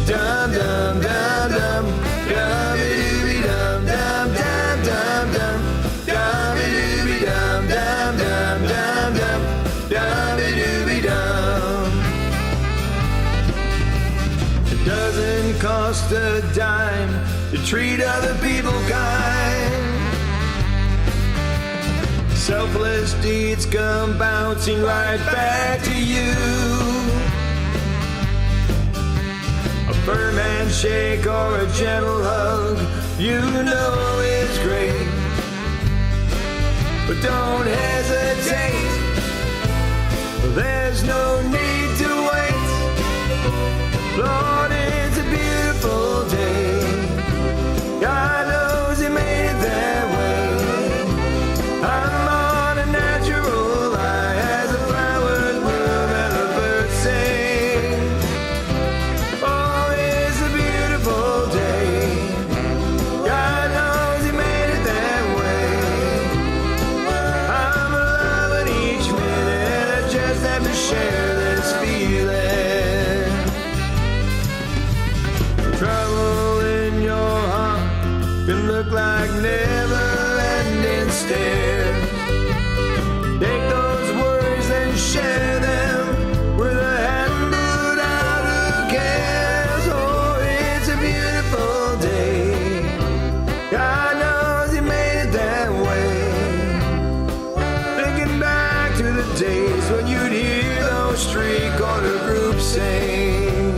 Dum dum dum dum, dum dooby dum dum dum dum dum, dum dooby dum dum dum dum dum, dum dooby dum. It doesn't cost a dime to treat other people kind. Selfless deeds come bouncing right back to you. A firm handshake or a gentle hug, you know is great. But don't hesitate, there's no need to wait. Lord, it's a beautiful day. God knows He made it that way. I'm on a natural high as the flowers bloom and the birds sing. Oh, it's a beautiful day. God knows He made it that way. I'm loving each minute. I just have to share this feeling. Trouble days when you'd hear those street corner groups sing.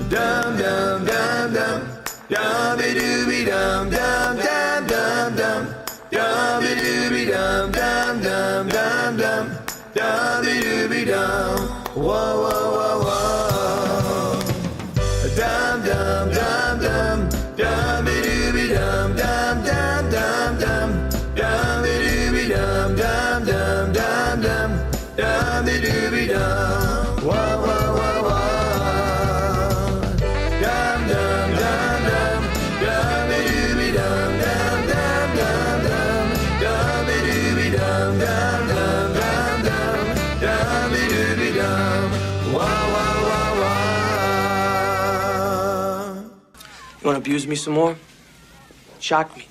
Dum dum dum dum, dummy dooby dum dum dum dum dum, dummy dooby dum dum dum dum dum, dummy dooby dum. Whoa whoa whoa whoa. Dum dum dum dum, dummy dooby dum dum dum dum dum, dummy dooby dum dum dum dum dum, dummy dooby dum. Whoa whoa whoa whoa. Dum dum dum dum, dummy dooby dum dum dum dum dum, dummy dooby dum dum dum dum dum, dummy dooby dum. Whoa whoa whoa whoa. You want to abuse me some more? Shock me.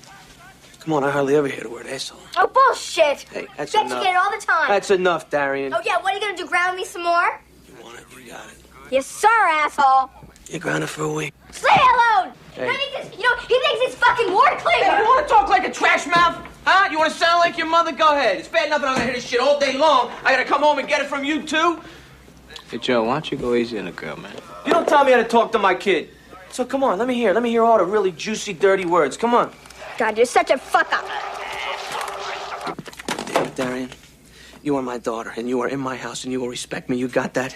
Come on, I hardly ever hear the word asshole. Oh, bullshit! Hey, that's Bet enough. you get it all the time. That's enough, Darian. Oh, yeah, what are you gonna do, ground me some more? You want it? We got it. Yes, sir, asshole. You're grounded for a week. Stay alone! Hey. He thinks he's fucking word cleaver! Hey, you want to talk like a trash mouth? Huh? You want to sound like your mother? Go ahead. It's bad enough that I'm gonna hear this shit all day long. I gotta come home and get it from you, too? Hey, Joe, why don't you go easy on the girl, man? You don't tell me how to talk to my kid. So come on, let me hear all the really juicy, dirty words. Come on. God, you're such a fuck up. Damn it, Darian. You are my daughter, and you are in my house, and you will respect me. You got that?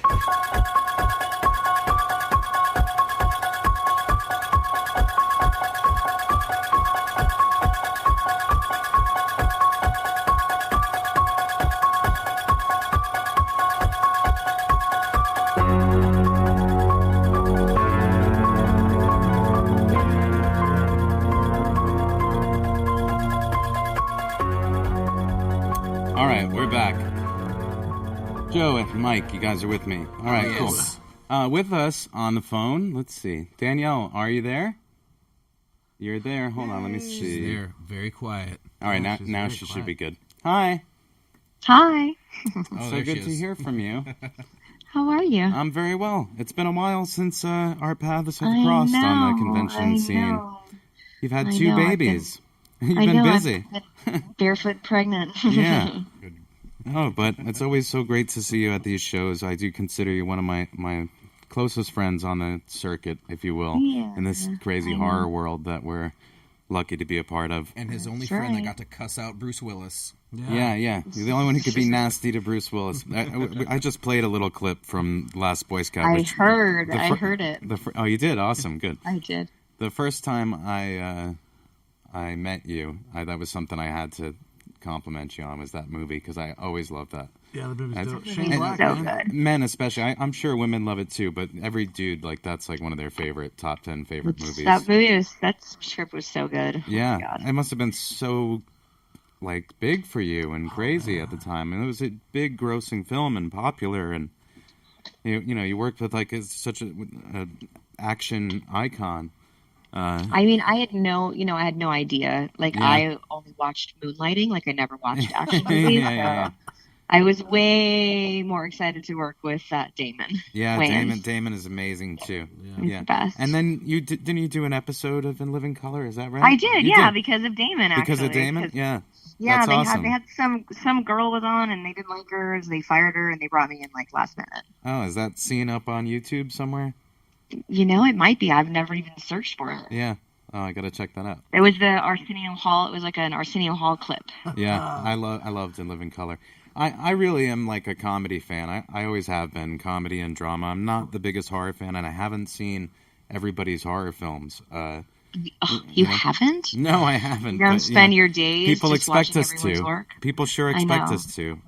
All right, we're back. Joe and Mike, you guys are with me. All right, cool. With us on the phone, let's see. Danielle, are you there? You're there. Hold on, let me see. She's there, very quiet. All right, now she should be good. Hi. Hi. Oh, So there good she to is. hear from you. How are you? I'm very well. It's been a while since our paths have crossed on the convention scene. You've had two babies. You've been busy. I've been barefoot pregnant. Yeah. Oh, but it's always so great to see you at these shows. I do consider you one of my closest friends on the circuit, if you will, Yeah, in this crazy horror world that we're lucky to be a part of. And his only That's friend that right. got to cuss out Bruce Willis. Yeah. You're the only one who could be nasty to Bruce Willis. I just played a little clip from Last Boy Scout. I which- heard. the I fir- heard it. Oh, you did? Awesome. Good. I did. The first time I met you, that was something I had to compliment you on, was that movie, because I always loved that. Yeah, the movie's That's- dope. Shane and- Black, so man. good. Men especially. I'm sure women love it too, but every dude, like, that's like one of their top 10 favorite movies. That script was so good. Yeah, Oh my God. it must have been so like big for you and crazy at the time, and it was a big grossing film and popular, and you worked with like such a action icon. I mean, I had no idea. Like, Yeah. I only watched Moonlighting. Like, I never watched action movies. Yeah. So I was way more excited to work with Damon. Yeah, Wayans. Damon is amazing too. He's the best. And then didn't you do an episode of In Living Color? Is that right? I did, You yeah, because of Damon. Actually, because of Damon. 'Cause- Yeah. Yeah, That's they awesome. had some girl was on and they didn't like her, so they fired her and they brought me in like last minute. Oh, is that scene up on YouTube somewhere? It might be. I've never even searched for it. Yeah. Oh, I gotta check that out. It was the Arsenio Hall. It was like an Arsenio Hall clip. Yeah, I loved In Living Color. I really am like a comedy fan. I always have been, comedy and drama. I'm not the biggest horror fan, and I haven't seen everybody's horror films. You haven't? No, I haven't. You don't but, spend your days people just expect watching us everyone's to. work? People sure I expect know. us to.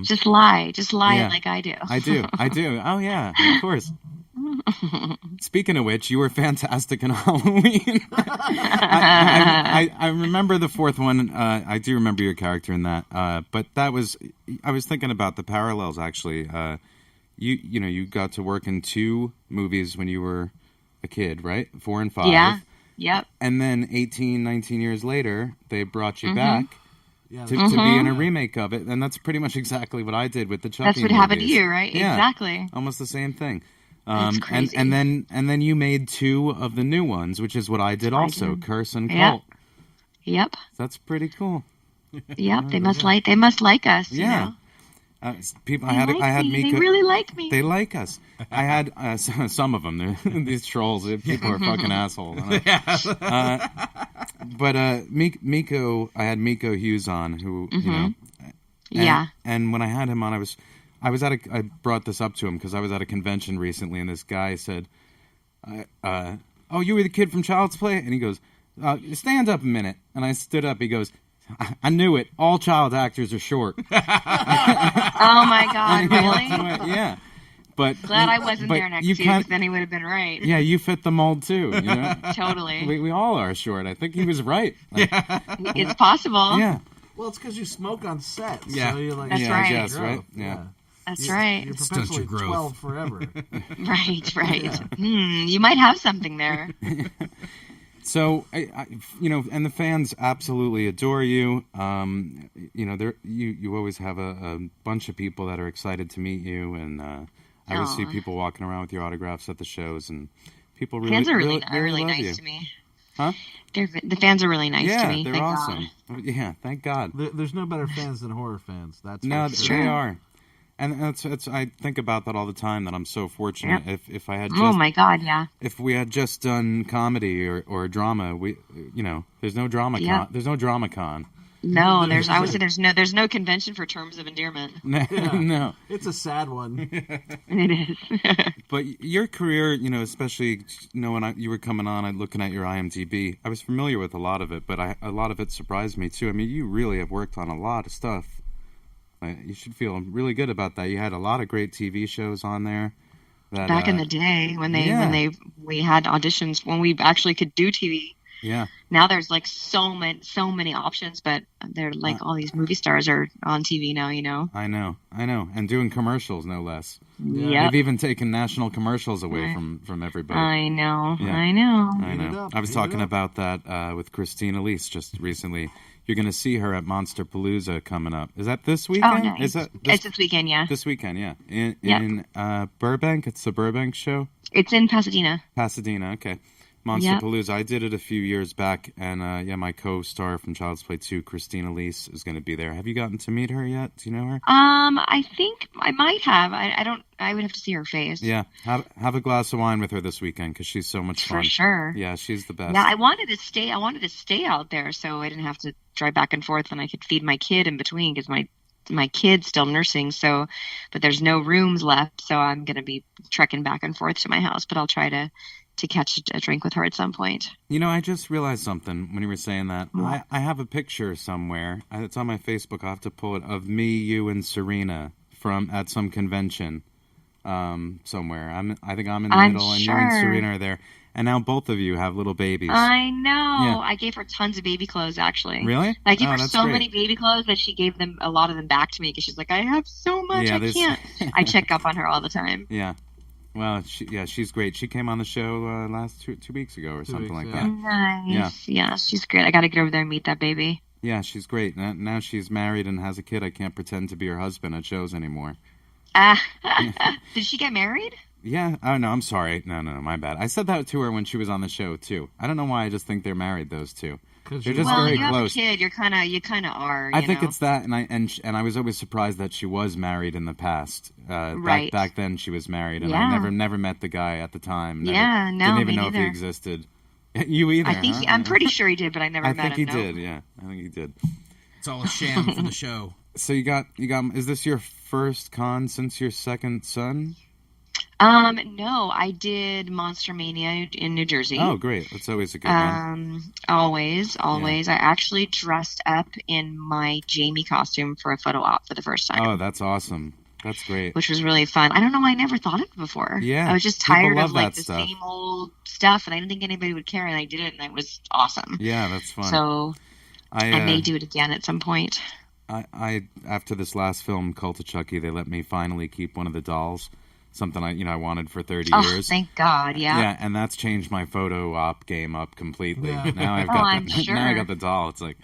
Just lie Yeah. like I do. I do. Oh yeah, of course. Speaking of which, you were fantastic in Halloween. I remember the fourth one. I do remember your character in that. But that was, I was thinking about the parallels actually. You got to work in two movies when you were a kid, right? 4 and 5. Yeah. Yep. And then 18, 19 years later, they brought you Mm-hmm. back Yeah, to be in a remake of it. And that's pretty much exactly what I did with the Chucky That's what happened to movies. you, right? Yeah, Exactly. almost the same thing. That's crazy. And then you made two of the new ones, which is what I did also, Curse and Yep. Cult. Yep. That's pretty cool. Yep, they must like us. You Yeah. know? People, They I like had me. Miko. They really like me. They like us. I had some of them. These trolls. People are fucking assholes. But Miko, I had Miko Hughes on, who you know. Yeah. And when I had him on, I brought this up to him because I was at a convention recently, and this guy said, "Oh, you were the kid from Child's Play?" And he goes, "Stand up a minute." And I stood up. He goes, "I knew it. All child actors are short." Oh my God! Really? Yeah. But Glad I wasn't there next year, because then he would have been right. Yeah, you fit the mold too. You know? Totally. We all are short. I think he was right. It's possible. Yeah. Well, it's because you smoke on set. Yeah. So you're like, That's yeah, right. I guess, right? Yeah. That's right. You're Stunts perpetually your growth. 12 forever. Right. You might have something there. So, you know, and the fans absolutely adore you. You know, you always have a bunch of people that are excited to meet you, and I always see people walking around with your autographs at the shows, and people really Fans are love really nice you. to me. Huh? The fans are really nice to me. They're Thank awesome. God. Yeah, thank God. There's no better fans than horror fans. That's No, for sure. they are. And that's I think about that all the time, that I'm so fortunate. If I had just, Oh my God, yeah. if we had just done comedy or drama, you know, there's no drama Yeah. there's no drama con. No, I would say there's no convention for terms of endearment. No. It's a sad one. It is. But your career, you know, especially knowing you were coming on and looking at your IMDb, I was familiar with a lot of it, but a lot of it surprised me too. I mean, you really have worked on a lot of stuff. You should feel really good about that. You had a lot of great TV shows on there. Back in the day when we had auditions, when we actually could do TV. Yeah. Now there's like so many options, but they're like all these movie stars are on TV now, you know. I know, and doing commercials no less. Yeah. They've even taken national commercials away from everybody. I know. Yeah. I know. I know. I was talking about that with Christine Elise just recently. You're going to see her at Monster Palooza coming up. Is that this weekend? Oh, nice. Is that it's this weekend, yeah. This weekend, yeah. In Burbank. It's the Burbank show. It's in Pasadena. Pasadena, okay. Monster Palooza. I did it a few years back, and my co-star from Child's Play 2, Christine Elise, is going to be there. Have you gotten to meet her yet? Do you know her? I think I might have. I don't. I would have to see her face. Yeah, have a glass of wine with her this weekend because she's so much fun. For sure. Yeah, she's the best. Yeah, I wanted to stay out there so I didn't have to drive back and forth, and I could feed my kid in between because my kid's still nursing. So, but there's no rooms left, so I'm going to be trekking back and forth to my house. But I'll try to catch a drink with her at some point. You know, I just realized something when you were saying that. I have a picture somewhere. It's on my Facebook. I'll have to pull it, of me, you, and Serena at some convention somewhere. I think I'm in the middle, and you and Serena are there. And now both of you have little babies. I know. Yeah. I gave her tons of baby clothes, actually. Really? I gave her that's so great. many baby clothes that she gave a lot of them back to me because she's like, I have so much, Yeah, I can't. I check up on her all the time. Yeah. Well, she's great. She came on the show last 2 weeks ago or something like that. Nice. Yeah, she's great. I got to get over there and meet that baby. Yeah, she's great. Now she's married and has a kid. I can't pretend to be her husband at shows anymore. Did she get married? Yeah. Oh, no, I'm sorry. No, my bad. I said that to her when she was on the show, too. I don't know why. I just think they're married, those two. They're just very you close. have a kid. You kind of are. I think it's that, and I was always surprised that she was married in the past. Right. Back then, she was married, and I never met the guy at the time. Didn't even know if he existed. You either? I'm pretty sure he did, but I never met him. I think he did. Yeah, I think he did. It's all a sham for the show. So you got. Is this your first con since your second son? No, I did Monster Mania in New Jersey. Oh, great. That's always a good one. Always. I actually dressed up in my Jamie costume for a photo op for the first time. Oh, that's awesome. That's great. Which was really fun. I don't know why I never thought of it before. Yeah. I was just tired of like the stuff. same old stuff, and I didn't think anybody would care, and I did it, and it was awesome. Yeah, that's fun. So I may do it again at some point. I after this last film, Cult of Chucky, they let me finally keep one of the dolls. Something I wanted for 30 years. Thank God, yeah. Yeah, and that's changed my photo op game up completely. Yeah. Now I've I'm got sure. now I got the doll. It's like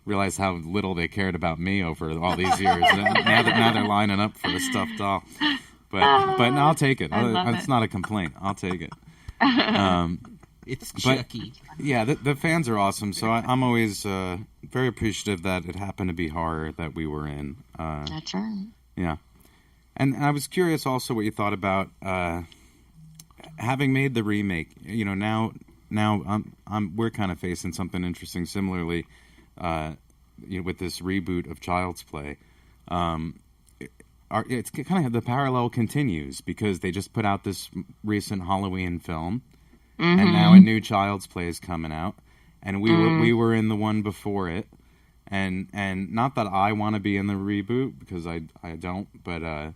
realize how little they cared about me over all these years. now they're lining up for the stuffed doll. But no, I'll take it. I love It's it. not a complaint. I'll take it. It's But- Chucky. Yeah, the fans are awesome. So I'm always very appreciative that it happened to be horror that we were in. That's right. Yeah. And I was curious also what you thought about having made the remake. You know, now we're kind of facing something interesting similarly, with this reboot of Child's Play. It's kind of the parallel continues because they just put out this recent Halloween film, and now a new Child's Play is coming out, and we were in the one before it. And not that I want to be in the reboot because I don't, but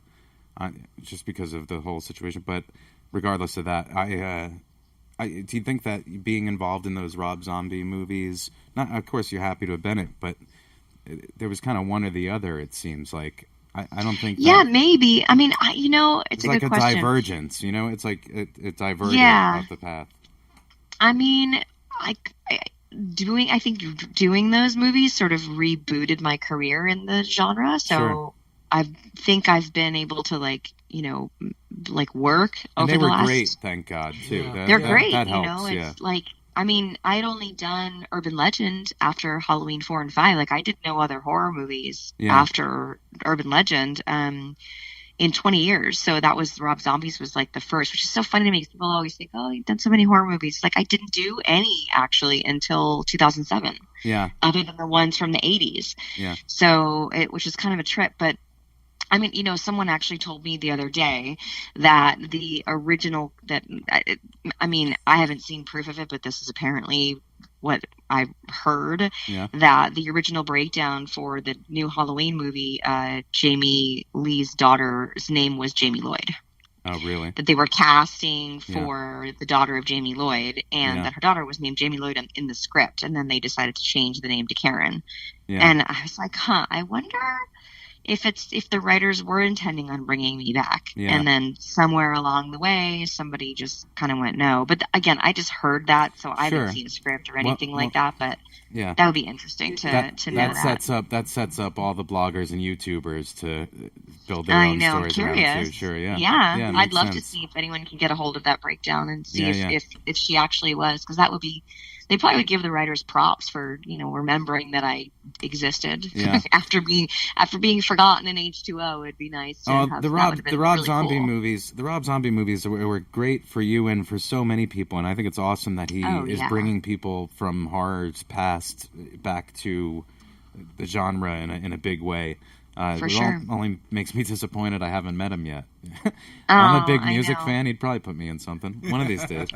just because of the whole situation. But regardless of that, do you think that being involved in those Rob Zombie movies? Not, of course, you're happy to have been it, but there was kind of one or the other. It seems like I don't think. Yeah, that, maybe. I mean, it's a like good a question. divergence. You know, it's like it diverted Yeah. off the path. I mean, I think doing those movies sort of rebooted my career in the genre. So Sure. I think I've been able to work And over they the were last. great, thank God, too. Yeah. They're great. That you helps, know, yeah. it's like, I mean, I'd only done Urban Legend after Halloween 4 and 5. Like, I did no other horror movies Yeah. after Urban Legend in 20 years. So that was Rob Zombies was like the first, which is so funny to me because people always think, oh, you've done so many horror movies. It's like, I didn't do any actually until 2007, Yeah, other than the ones from the 80s. yeah. So which is kind of a trip, but I mean, someone actually told me the other day that the original I mean, I haven't seen proof of it, but this is apparently what I heard, Yeah. that the original breakdown for the new Halloween movie, Jamie Lee's daughter's name was Jamie Lloyd. Oh, really? That they were casting for the daughter of Jamie Lloyd, and Yeah. that her daughter was named Jamie Lloyd in the script, and then they decided to change the name to Karen. Yeah. And I was like, I wonder if the writers were intending on bringing me back. Yeah. And then somewhere along the way, somebody just kind of went no. But again, I just heard that, so I Sure. haven't seen a script or anything like that. But Yeah. that would be interesting to know that. That sets up all the bloggers and YouTubers to build their I own know, I'm stories around curious. too. Sure, yeah. Yeah, it I'd makes love to sense. see if anyone can get a hold of that breakdown and see Yeah, if she actually was, because that would be. They probably would give the writers props for remembering that I existed Yeah. after being forgotten in H2O. It'd be nice to have the that Rob would've been Zombie really cool. movies. The Rob Zombie movies were great for you and for so many people, and I think it's awesome that he is yeah. bringing people from horror's past back to the genre in a big way. For it sure. only makes me disappointed I haven't met him yet. I'm a big I music know. fan. He'd probably put me in something one of these days.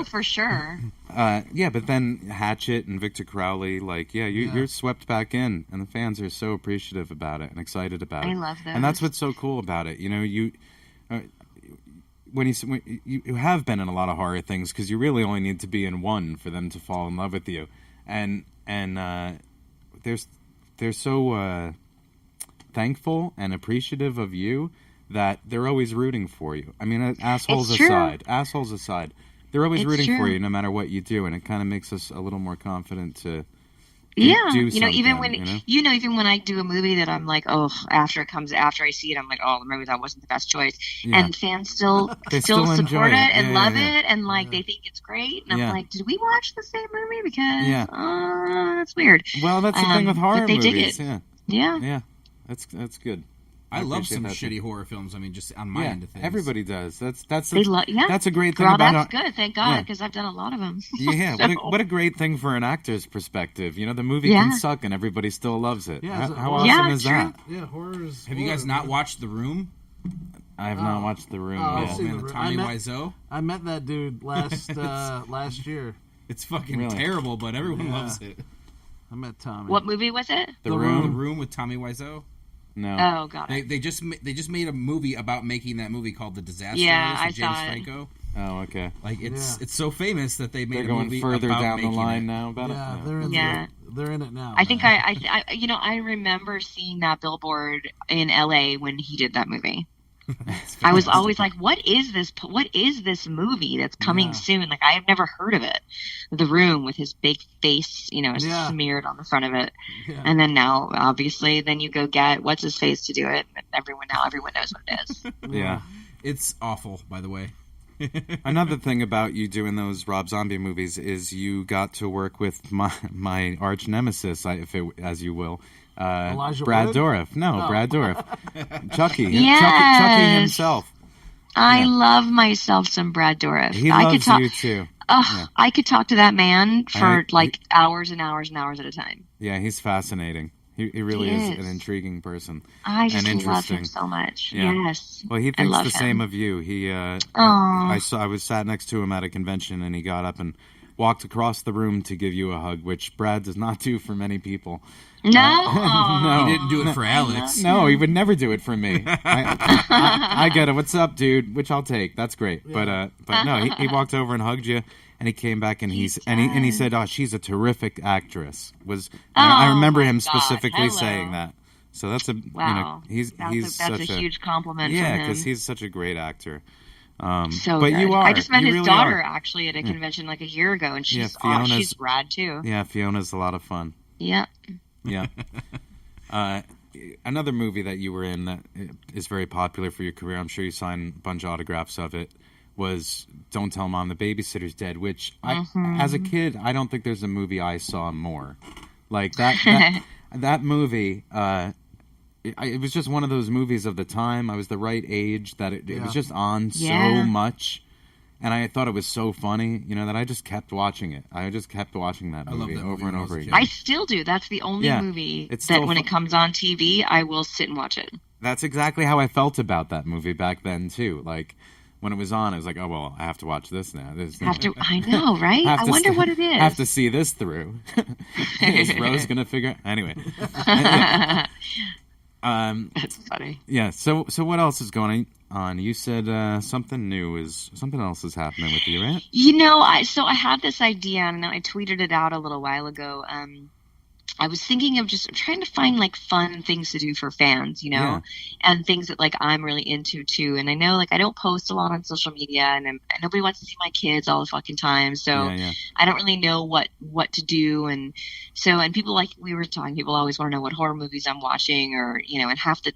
For sure. Yeah, but then Hatchet and Victor Crowley, you're swept back in, and the fans are so appreciative about it and excited about it. I love and that's those. what's so cool about it. When you have been in a lot of horror things, because you really only need to be in one for them to fall in love with you, and they're so thankful and appreciative of you that they're always rooting for you. I mean, assholes It's true. aside, they're always It's rooting for true. you no matter what you do, and it kind of makes us a little more confident to Yeah, do even something, when you know? even when I do a movie that I'm like, oh, after I see it, I'm like, oh, maybe that wasn't the best choice, Yeah. and fans still They still enjoy support it. it and Yeah, love yeah. it, and they think it's great, and Yeah. I'm like, did we watch the same movie? Because Yeah. that's weird. Well, that's the thing with But horror they dig movies. it. Yeah, Yeah. that's good. I love appreciate some that, shitty too. horror films. I mean, just on my Yeah, end of things. everybody does. That's They yeah. that's a great thing Well, about that's good. Thank God, because I've done a lot of them. Yeah, what a great thing for an actor's perspective. The movie Yeah. can suck and everybody still loves it. Yeah, How awesome Yeah, is true. that? Yeah, horrors. Have you guys not watched The Room? I have not watched The Room I've yet. Oh seen man, The the Room. Tommy I met- Wiseau. I met that dude last year. It's fucking Really? terrible, but everyone Yeah. loves it. I met Tommy. What movie was it? The The Room? Room with Tommy Wiseau. No. Oh, got it. They just made a movie about making that movie called The Disaster Yeah, Artist I with James saw it. Franco. Oh, okay. Like Yeah. it's so famous that they made They're a going movie further about down the making line it. now about Yeah, it. they're in it now. I think man. I remember seeing that billboard in LA when he did that movie. I was always like, what is this movie that's coming Yeah. soon? Like, I have never heard of it. The Room with his big face, Yeah. smeared on the front of it. Yeah. And then now, obviously, then you go get what's his face to do it. And everyone knows what it is. Yeah. It's awful, by the way. Another thing about you doing those Rob Zombie movies is you got to work with my arch nemesis, as you will, Elijah Brad Wood? Dourif. No, Oh. Brad Dourif. Chucky. Yes. Chucky himself. I Yeah. love myself some Brad Dourif. He I could loves talk. you too. Ugh, I could talk to that man for I- hours and hours and hours at a time. Yeah, he's fascinating. He really He is is. an intriguing person. I just and love interesting. him so much. Yeah. Yes. Well, he I thinks love the same him. of you. He, Aw. I was sat next to him at a convention, and he got up and walked across the room to give you a hug, which Brad does not do for many people. No. No. He didn't do it for Alex. No, he would never do it for me. I get it. What's up, dude? Which I'll take. That's great. But no, he walked over and hugged you, and he came back and he said, "Oh, she's a terrific actress." I remember him my God, specifically hello. saying that. So that's Wow. he's That's such a huge compliment yeah, from him. because he's such a great actor. So but good. you are. I just met You his really daughter are. actually at a convention like a year ago, and Yeah, she's rad too. Yeah, Fiona's a lot of fun. Yeah. Yeah. Another movie that you were in that is very popular for your career, I'm sure you signed a bunch of autographs of it, was Don't Tell Mom the Babysitter's Dead, which as a kid, I don't think there's a movie I saw more. Like that movie, it was just one of those movies of the time. I was the right age that it was just on so much. And I thought it was so funny, that I just kept watching it. I just kept watching that movie that over movie and when I was over a kid. again. I still do. That's the only Yeah, movie it's that still when fun. it comes on TV, I will sit and watch it. That's exactly how I felt about that movie back then, too. Like, when it was on, I was like, oh, well, I have to watch this now. I know, right? I wonder what it is. I have to see this through. Is Rose going to figure Anyway. That's funny. Yeah, so what else is going on? You said something else is happening with you, right? I had this idea, and I tweeted it out a little while ago. I was thinking of just trying to find fun things to do for fans, Yeah. and things that I'm really into too. And I know I don't post a lot on social media, and nobody wants to see my kids all the fucking time, so Yeah. I don't really know what to do. And people we were talking, people always want to know what horror movies I'm watching, or and half the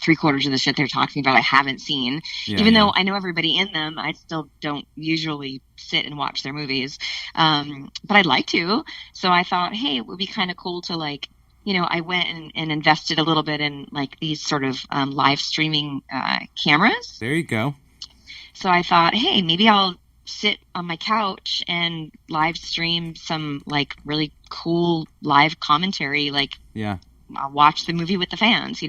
3/4 of the shit they're talking about I haven't seen. Yeah, Even yeah. though I know everybody in them, I still don't usually sit and watch their movies. But I'd like to. So I thought, hey, it would be kind of cool to I went and invested a little bit in these sort of live streaming cameras. There you go. So I thought, hey, maybe I'll sit on my couch and live stream some really cool live commentary, Yeah. I'll watch the movie with the fans,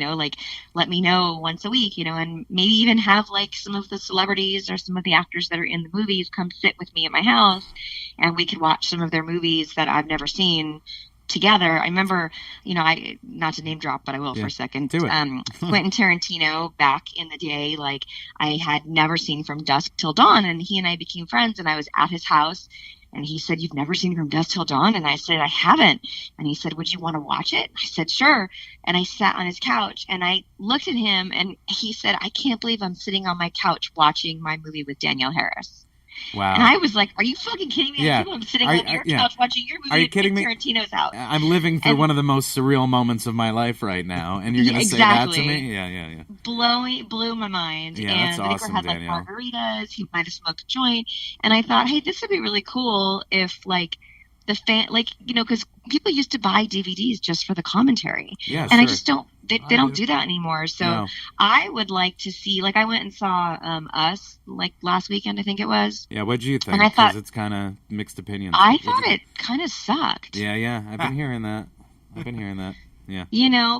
let me know once a week, and maybe even have some of the celebrities or some of the actors that are in the movies come sit with me at my house, and we could watch some of their movies that I've never seen together. I remember, I not to name drop, but I will for a second. Do it. Quentin Tarantino back in the day, I had never seen From Dusk Till Dawn, and he and I became friends, and I was at his house. And he said, "You've never seen From Dusk Till Dawn?" And I said, "I haven't." And he said, "Would you want to watch it?" I said, "Sure." And I sat on his couch and I looked at him and he said, "I can't believe I'm sitting on my couch watching my movie with Danielle Harris." Wow. And I was like, "Are you fucking kidding me? Yeah. I'm sitting Are on you- your yeah. couch watching your movie Are you at kidding me? Tarantino's house." I'm living through And- one of the most surreal moments of my life right now, and you're Yeah, going to say that to exactly. me? Yeah. Blew my mind. Yeah, and that's the neighbor awesome, had Danielle. margaritas. He might have smoked a joint. And I thought, hey, this would be really cool if the fan, because people used to buy DVDs just for the commentary. Yeah, And I sure. just don't, they don't do that anymore. So No. I would like to see, I went and saw Us, last weekend, I think it was. Yeah, what'd you think? And I thought- Because it's kind of mixed opinions. I thought it kind of sucked. Yeah, I've been hearing that. Yeah.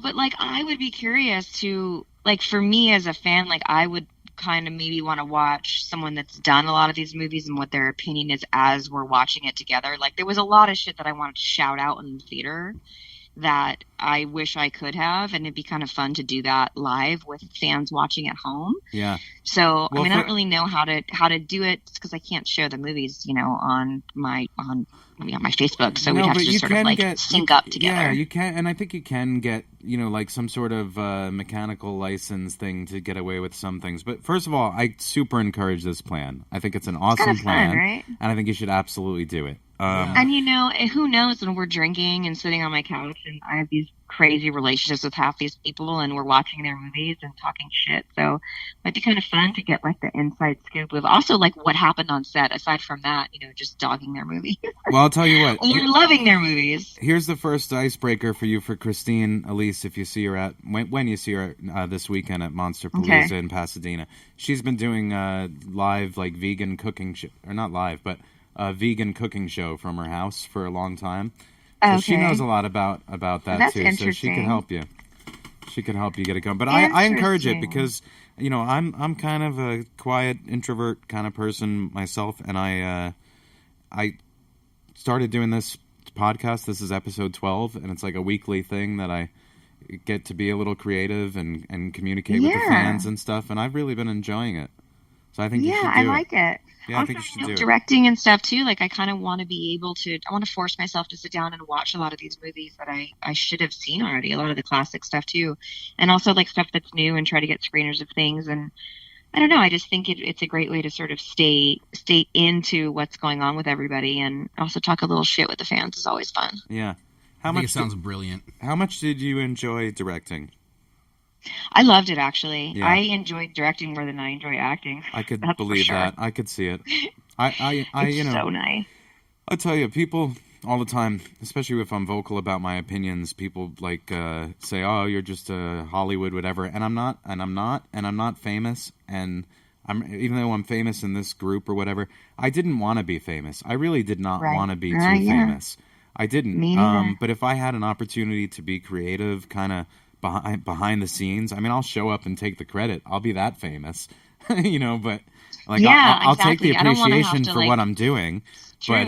But I would be curious to, for me as a fan, I would kind of maybe want to watch someone that's done a lot of these movies and what their opinion is as we're watching it together. There was a lot of shit that I wanted to shout out in the theater that I wish I could have, and it'd be kind of fun to do that live with fans watching at home. Yeah. So Well, I don't really know how to do it because I can't show the movies, on my Facebook. So we'd have to just sort of sync up together. Yeah, you can, and I think you can get some sort of mechanical license thing to get away with some things. But first of all, I super encourage this plan. I think it's an awesome kind of plan, fun, right? and I think you should absolutely do it. And who knows, when we're drinking and sitting on my couch and I have these crazy relationships with half these people and we're watching their movies and talking shit. So it might be kind of fun to get like the inside scoop of also like what happened on set aside from that, just dogging their movies. Well, I'll tell you what. Or loving their movies. Here's the first icebreaker for you for Christine Elise if you see her when you see her this weekend at Monster Palooza in Pasadena. She's been doing live like vegan cooking or not live, but a vegan cooking show from her house for a long time. So she knows a lot about that That's too. So she can help you. She can help you get it going. But I encourage it because I'm kind of a quiet introvert kind of person myself, and I started doing this podcast. This is episode 12, and it's like a weekly thing that I get to be a little creative and communicate with the fans and stuff. And I've really been enjoying it. So I think you should do it. I like it. Yeah, also, I think you should do it. Directing and stuff too. Like I kind of want to be able to. I want to force myself to sit down and watch a lot of these movies that I should have seen already. A lot of the classic stuff too, and also like stuff that's new and try to get screeners of things. And I don't know. I just think it's a great way to sort of stay into what's going on with everybody, and also talk a little shit with the fans is always fun. Yeah. I think it sounds brilliant. How much did you enjoy directing? I loved it, actually. Yeah. I enjoyed directing more than I enjoy acting. I could That's believe for sure. that. I could see it. I It's so nice. I'll tell you, people all the time, especially if I'm vocal about my opinions, people like say, "Oh, you're just a Hollywood whatever," and I'm not famous, and even though I'm famous in this group or whatever, I didn't want to be famous. I really did not want to be too famous. I didn't. Me neither. But if I had an opportunity to be creative, kind of behind the scenes, I mean, I'll show up and take the credit. I'll be that famous, but like I'll take the appreciation for what I'm doing. True.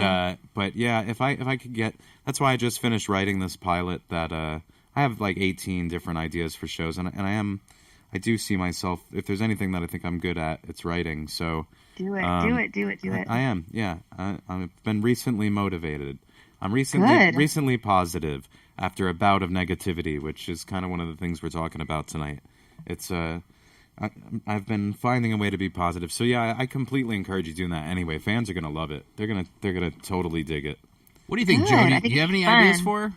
But yeah, if I could get, that's why I just finished writing this pilot that I have like 18 different ideas for shows, and I do see myself, if there's anything that I think I'm good at, it's writing. So do it. I am. Yeah, I've been recently motivated. I'm recently positive after a bout of negativity, which is kind of one of the things we're talking about tonight. It's I've been finding a way to be positive. So yeah, I completely encourage you doing that. Anyway, fans are gonna love it. They're gonna totally dig it. What do you think, Joe? Do you have any ideas for her?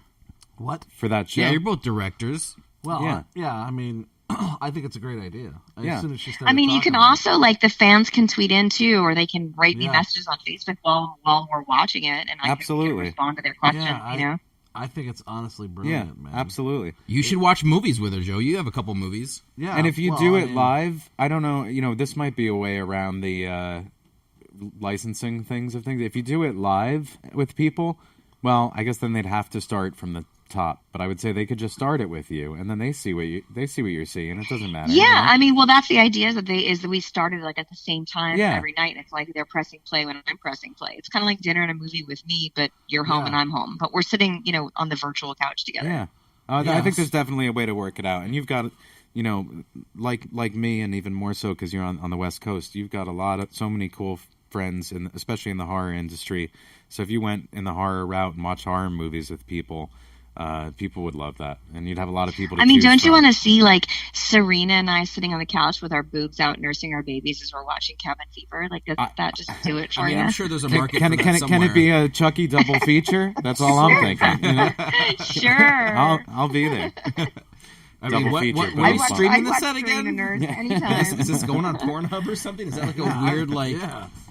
What? For that show? Yeah, you're both directors. Well, yeah. I mean, I think it's a great idea. As soon as she started you can also, like, the fans can tweet in, too, or they can write me messages on Facebook while we're watching it, and I can respond to their questions, I think it's honestly brilliant, man. Absolutely. You should watch movies with her, Joe. You have a couple movies. Yeah. And if you do it live, I don't know, this might be a way around the licensing things. If you do it live with people, well, I guess then they'd have to start from the top, but I would say they could just start it with you, and then they see what you're seeing. It doesn't matter. Yeah, that's the idea that we started like at the same time every night. It's like they're pressing play when I'm pressing play. It's kind of like dinner and a movie with me, but you're home and I'm home, but we're sitting, on the virtual couch together. Yeah, I think there's definitely a way to work it out, and you've got, like me, and even more so because you're on the West Coast. You've got so many cool friends, especially in the horror industry. So if you went in the horror route and watched horror movies with people. People would love that, and you'd have a lot of people to choose don't you from. want to see like Serena and I sitting on the couch with our boobs out nursing our babies as we're watching Cabin Fever? Like, does that just do it for you? I'm sure there's a market can for that somewhere. Can it be a Chucky double feature? That's all I'm thinking. Sure. I'll be there. What feature. are you streaming this at Serena again? Nurse anytime. Is this going on Pornhub or something? Is that like a weird,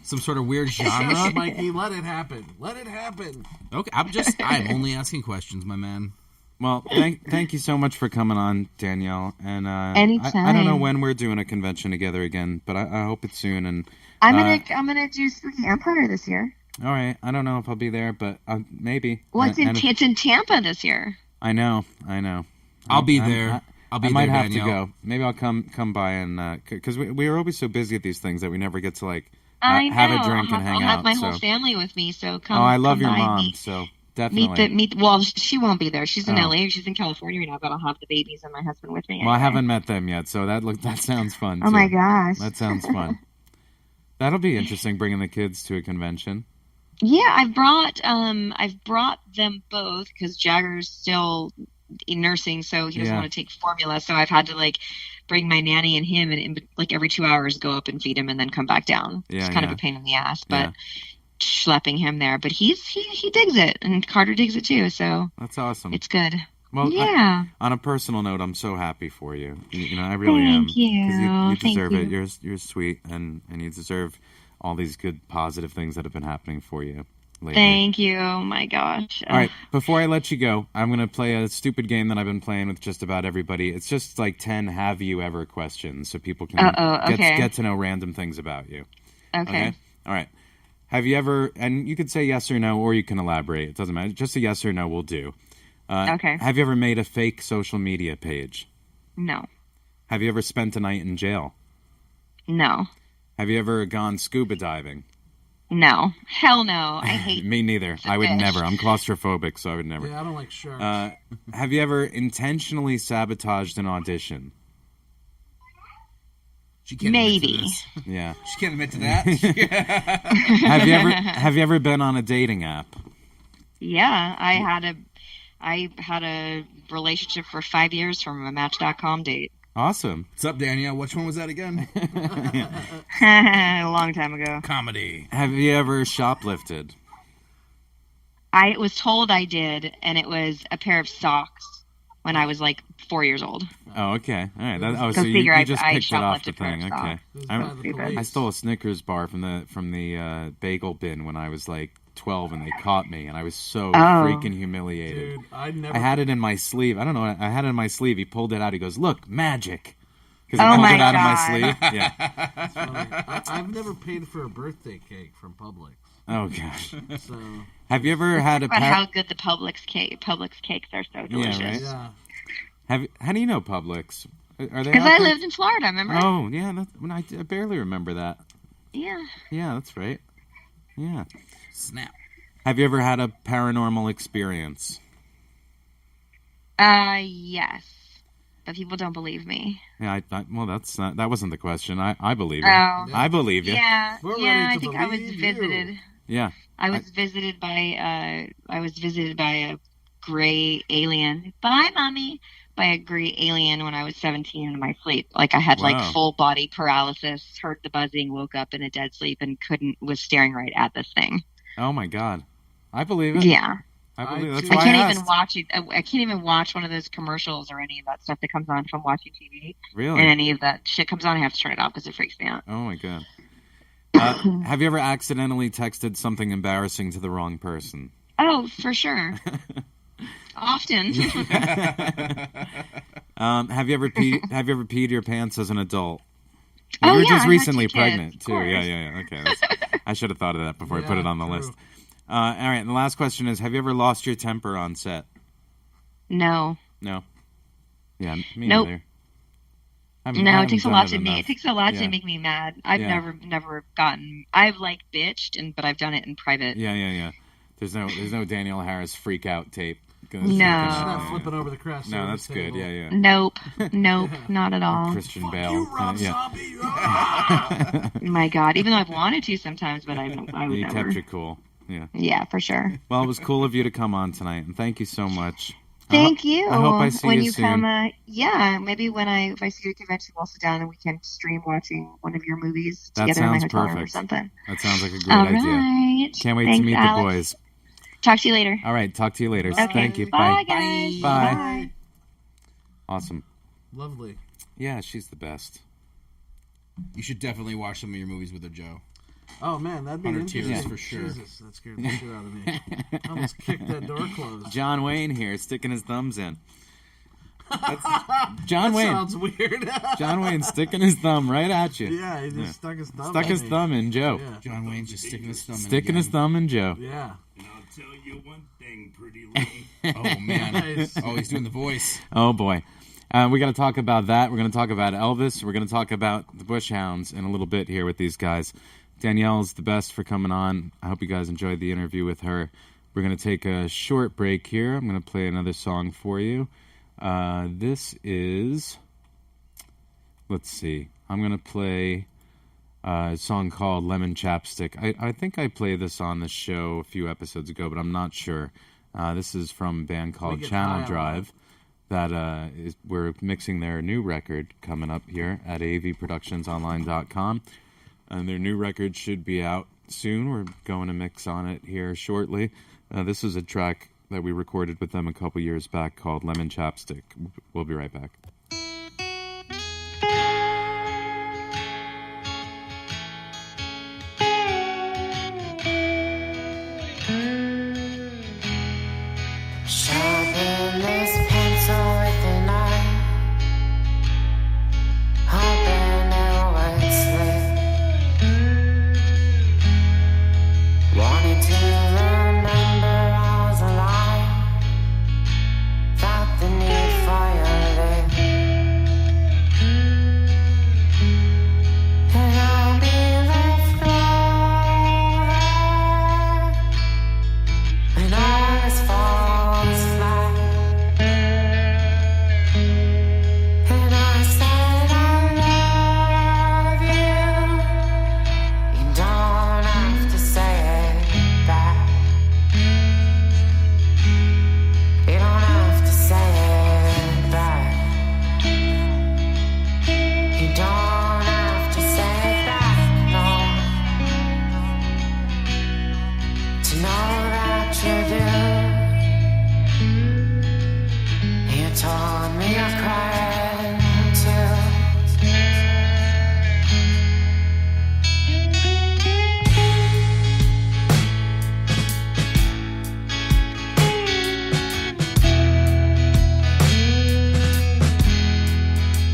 some sort of weird genre? Mikey, let it happen. Let it happen. Okay, I'm only asking questions, my man. Well, thank you so much for coming on, Danielle. And anytime. I don't know when we're doing a convention together again, but I hope it's soon. And I'm gonna do Spooky Empire this year. All right, I don't know if I'll be there, but maybe. Well, it's in Tampa this year. I know. I'll be there. I might have to go. Maybe I'll come by and because we are always so busy at these things that we never get to have a drink and hang out. I'll have my whole family with me, so come. Oh, I love your by mom, so definitely. Well, she won't be there. She's in LA. She's in California right now, but I'll have the babies and my husband with me. Well, I haven't met them yet, so that sounds fun. Oh my gosh, that sounds fun. That'll be interesting, bringing the kids to a convention. Yeah, I've brought them both because Jagger's still in nursing, so he doesn't want to take formula. So I've had to bring my nanny and him, and every 2 hours go up and feed him and then come back down. It's kind of a pain in the ass, but schlepping him there, but he digs it, and Carter digs it too. So That's awesome. it's good. Well, yeah. On a personal note, I'm so happy for you. You know, I really am. Thank you. 'Cause you Thank deserve it. you. You're sweet, and you deserve all these good, positive things that have been happening for you lately. Thank you. Oh my gosh. All right, before I let you go, I'm going to play a stupid game that I've been playing with just about everybody. It's just like 10 have you ever questions so people can okay. get to know random things about you. Okay. All right. Have you ever, and you could say yes or no, or you can elaborate. It doesn't matter. Just a yes or no will do. Okay. Have you ever made a fake social media page? No. Have you ever spent a night in jail? No. Have you ever gone scuba diving? No. Hell no. I hate Me neither. I would fish. never. I'm claustrophobic, so I would never. Yeah, I don't like sharks. Have you ever intentionally sabotaged an audition? She can't Maybe. admit to this. Yeah. She can't admit to that. Have you ever been on a dating app? Yeah, I had a relationship for 5 years from a Match.com date. Awesome. What's up, Danielle? Which one was that again? A long time ago. Comedy. Have you ever shoplifted? I was told I did, and it was a pair of socks when I was like 4 years old. Oh, okay. All right. So Go you figure, just I picked it off shoplifted the a pair thing. of Okay. socks. It was by the police. I stole a Snickers bar from the bagel bin when I was like 12, and they caught me, and I was so freaking humiliated. Dude, I had it in my sleeve. I don't know. I had it in my sleeve. He pulled it out. He goes, "Look, magic." Because Oh he pulled my it out God. of my sleeve. Yeah. That's funny. I've never paid for a birthday cake from Publix. Oh gosh. So Have you ever had a About how good the Publix cakes are so delicious. right? yeah. How do you know Publix? Are they? Because out I there? lived in Florida, remember? Oh yeah, I barely remember that. Yeah. Yeah, that's right. Yeah. Snap. Have you ever had a paranormal experience? Yes. But people don't believe me. Yeah, well, that wasn't the question. I believe you. Oh. I believe you. Yeah. We're Yeah, ready I to think I was believe visited. you. Yeah. I was visited by a gray alien. Bye, mommy. By a gray alien when I was 17 in my sleep. Like I had Wow. like full body paralysis, heard the buzzing, woke up in a dead sleep, and was staring right at this thing. Oh my God. I believe it. Yeah. I believe I that's too- why I can't I even asked. watch it. I can't even watch one of those commercials or any of that stuff that comes on from watching TV. Really? And any of that shit comes on, I have to turn it off because it freaks me out. Oh my God. Have you ever accidentally texted something embarrassing to the wrong person? Oh, for sure. Often. Have you ever peed your pants as an adult? Oh, you were yeah, just I had recently 2 kids, pregnant of too. course. Yeah. Okay. I should have thought of that before I put Yeah, it on the true. list. All right. And the last question is: have you ever lost your temper on set? No. No. Yeah. Me Nope. neither. No, it takes a lot to me. It takes a lot Yeah. to make me mad. I've Yeah. never gotten. I've like bitched, but I've done it in private. Yeah. There's no Danielle Harris freak out tape. No. She's not flipping over the crest. No, that's good. Yeah. Nope, not at all. Christian Bale. You, Rob yeah. Zombie. Ah! My God, even though I've wanted to sometimes, but I would You never. kept it cool. Yeah. Yeah, for sure. Well, it was cool of you to come on tonight, and thank you so much. Thank you. I hope I see when you you soon. come, yeah, maybe if I see you at convention, we'll sit down and we can stream watching one of your movies That together in my sounds hotel room or perfect. something. That sounds like a great All idea. right. Can't wait Thanks, to meet Alex. the boys. Talk to you later. All right, talk to you later. Okay. Thank you. Bye, Bye. guys. Bye. Awesome. Lovely. Yeah, she's the best. You should definitely watch some of your movies with her, Joe. Oh man, that'd be 100 interesting tears for sure. Jesus, that scared the shit out of me. I almost kicked that door closed. John Wayne here, sticking his thumbs in. John That Wayne. sounds weird. John Wayne sticking his thumb right at you. Yeah, he just stuck his thumb. Stuck in his me. thumb in Joe. Yeah. John Wayne's just sticking his thumb in Sticking his again. thumb in Joe. Yeah. And I'll tell you one thing, pretty lady. Oh, man. Nice. Oh, he's doing the voice. Oh boy. We got to talk about that. We're going to talk about Elvis. We're going to talk about the Bush Hounds in a little bit here with these guys. Danielle's the best for coming on. I hope you guys enjoyed the interview with her. We're going to take a short break here. I'm going to play another song for you. This is, let's see. I'm going to play a song called Lemon Chapstick. I think I played this on the show a few episodes ago, but I'm not sure. This is from a band called get high Channel on Drive. That we're mixing their new record coming up here at avproductionsonline.com. And their new record should be out soon. We're going to mix on it here shortly. This is a track that we recorded with them a couple years back called Lemon Chapstick. We'll be right back. Sharpen this pencil with a knife, hoping it would slip. Wanted to remember I was alive, felt the need for your lips. And I'll be left over when all is falls flat. And I said I love you. You don't have to say it back. You don't have to say it back. You don't have to say it back, no. To know that you do. You told me you're crying too.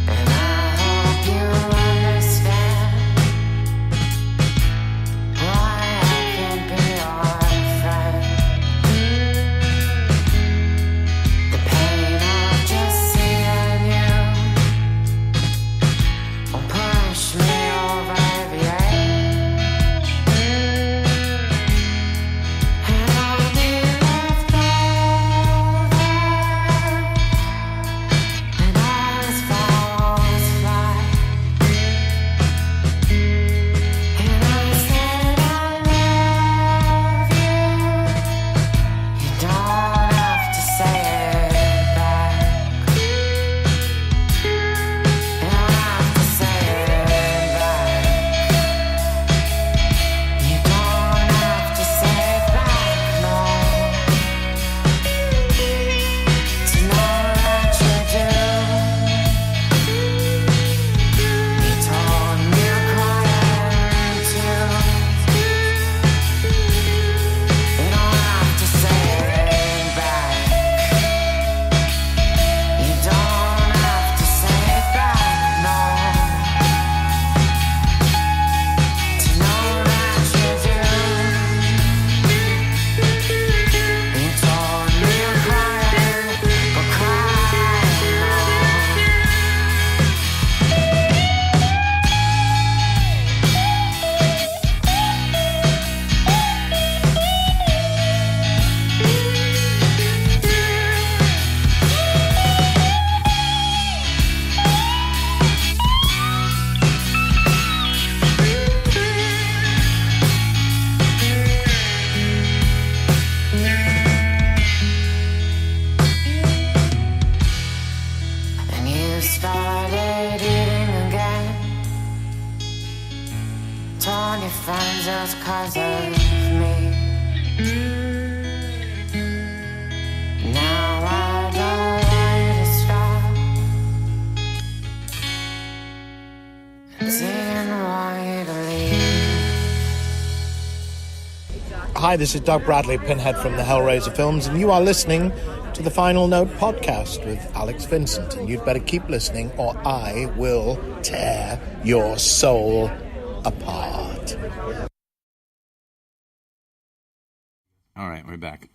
And I hope you understand why I can't be your friend. The pain of just seeing you will push me over the edge. And I'll be left over when all this falls flat. And I said I love you. You don't have to say it back. You don't have to say it back. You don't have to say it back, no. To know that you do. You told me you're crying too. You don't have to say it back. You don't have to say it back, no. To know that you do. You told me you're crying, but crying on. And you started eating again. Told your friends it was 'cause of me. Now I don't want you to stop. Didn't want you to leave. Hi, this is Doug Bradley, Pinhead from the Hellraiser films, and you are listening to the Final Note podcast with Alex Vincent. And you'd better keep listening, or I will tear your soul apart. All right, we're back.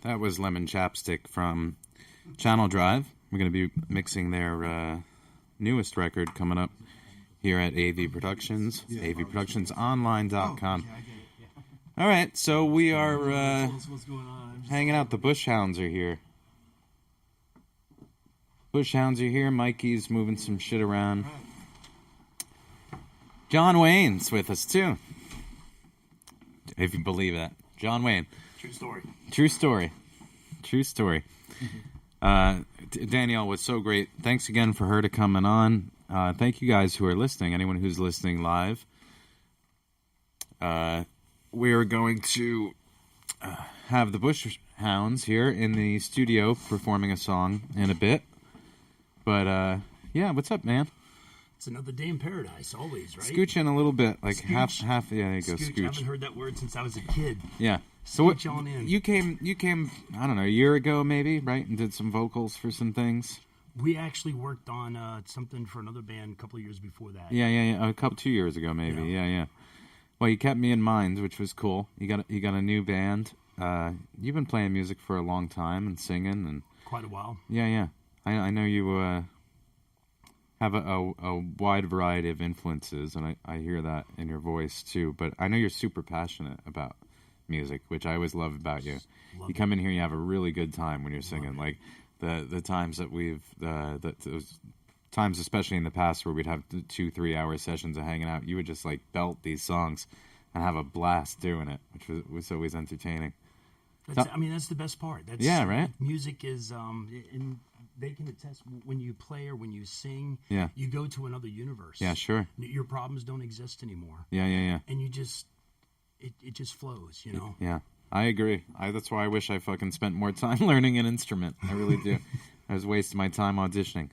That was Lemon Chapstick from Channel Drive. We're going to be mixing their newest record coming up here at AV Productions, avproductionsonline.com. All right, so we are hanging out. The Bush Hounds are here. Bush Hounds are here. Mikey's moving some shit around. John Wayne's with us, too. If you believe that. John Wayne. True story. True story. True story. Danielle was so great. Thanks again for her to coming on. Thank you guys who are listening, anyone who's listening live. we're going to have the Bush Hounds here in the studio performing a song in a bit. But, yeah, what's up, man? It's another day in paradise, always, right? Scooch in a little bit, like Scooch. half. Yeah, there you go, Scooch. I scooch. haven't heard that word since I was a kid. Yeah. So what? Scooch on in. You came. I don't know, a year ago maybe, right? And did some vocals for some things. We actually worked on something for another band a couple of years before that. Yeah. 2 years ago maybe. Yeah. Well, you kept me in mind, which was cool. You got a new band. You've been playing music for a long time and singing and quite a while. Yeah. I know you have a wide variety of influences, and I hear that in your voice too. But I know you're super passionate about music, which I always love about you. You come in here and you have a really good time when you're singing. Like the times that those times, especially in the past, where we'd have 2-3 hour sessions of hanging out, you would just like belt these songs and have a blast doing it, which was always entertaining. That's the best part. Right? Music is, and they can attest, when you play or when you sing, you go to another universe. Yeah, sure. Your problems don't exist anymore. Yeah. And you just, it just flows, you know? Yeah, I agree. That's why I wish I fucking spent more time learning an instrument. I really do. I was wasting my time auditioning.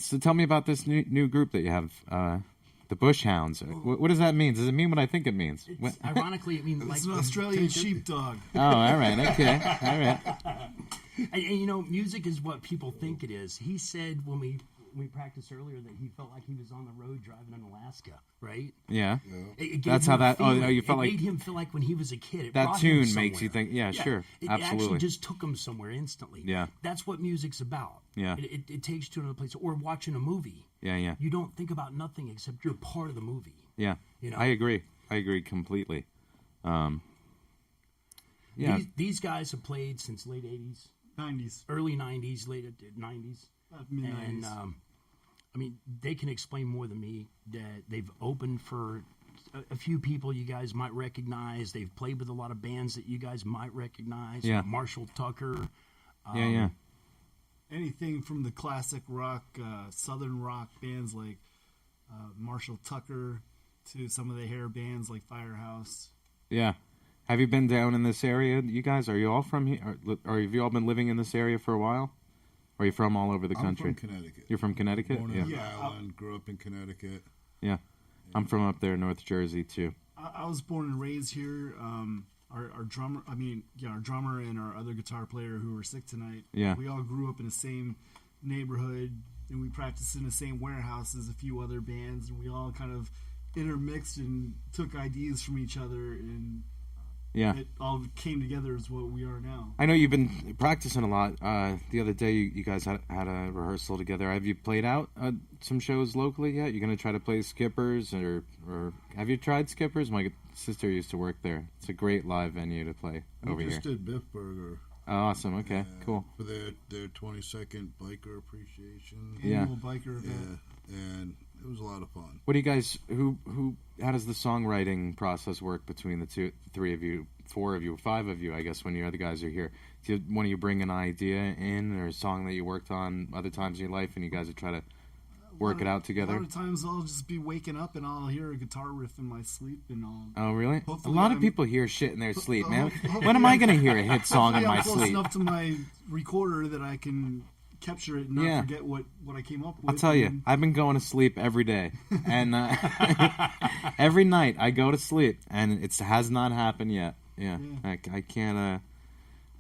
So tell me about this new group that you have, the Bush Hounds. What does that mean? Does it mean what I think it means? Ironically, it means it's an Australian sheepdog. Oh, all right, okay, all right. And music is what people think it is. He said when we practiced earlier that he felt like he was on the road driving in Alaska, right? Yeah. It That's how that. feeling. You felt it made him feel like when he was a kid. It that brought tune him makes you think. Yeah, sure, it absolutely. actually just took him somewhere instantly. Yeah. That's what music's about. Yeah. It takes you to another place. Or watching a movie. Yeah. You don't think about nothing except you're part of the movie. Yeah. You know? I agree completely. Yeah. These guys have played since late 80s. 90s. Early 90s, late 90s. Mid-90s. And, they can explain more than me that they've opened for a few people you guys might recognize. They've played with a lot of bands that you guys might recognize. Yeah. Marshall Tucker. Yeah. Anything from the classic rock, southern rock bands like Marshall Tucker to some of the hair bands like Firehouse. Yeah. Have you been down in this area? You guys, are you all from here? Or have you all been living in this area for a while? Or are you from all over the country? I'm from Connecticut. You're from Connecticut? Born in Rhode Island, grew up in Connecticut. Yeah. I'm from up there, North Jersey, too. I was born and raised here. Our drummer, our drummer and our other guitar player who were sick tonight. Yeah. We all grew up in the same neighborhood, and we practiced in the same warehouse as a few other bands, and we all kind of intermixed and took ideas from each other, and it all came together as what we are now. I know you've been practicing a lot. The other day, you guys had a rehearsal together. Have you played out some shows locally yet? You going to try to play Skippers, or have you tried Skippers? My sister used to work there. It's a great live venue to play over here. We just did Biff Burger. Oh, awesome. Okay, cool. For their 22nd biker appreciation. Annual biker event. Yeah, and it was a lot of fun. What do you guys? How does the songwriting process work between the three of you, 4 of you, 5 of you? I guess when your other guys are here, do one of you bring an idea in or a song that you worked on other times in your life, and you guys would try to work it out together? A lot of times I'll just be waking up and I'll hear a guitar riff in my sleep, and I'll. Oh, really? A lot of people hear shit in their sleep, man. When am I going to hear a hit song in my I'm close sleep? enough to my recorder that I can capture it and not forget what I came up with. I'll tell you, I've been going to sleep every day, and every night I go to sleep, and it has not happened yet. Yeah. I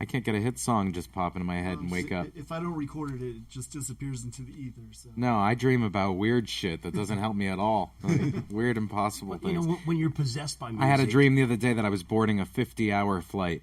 can't get a hit song just pop into my head and wake up. If I don't record it, it just disappears into the ether. So. No, I dream about weird shit that doesn't help me at all. Like, weird, impossible things. When you're possessed by music. I had a dream the other day that I was boarding a 50-hour flight,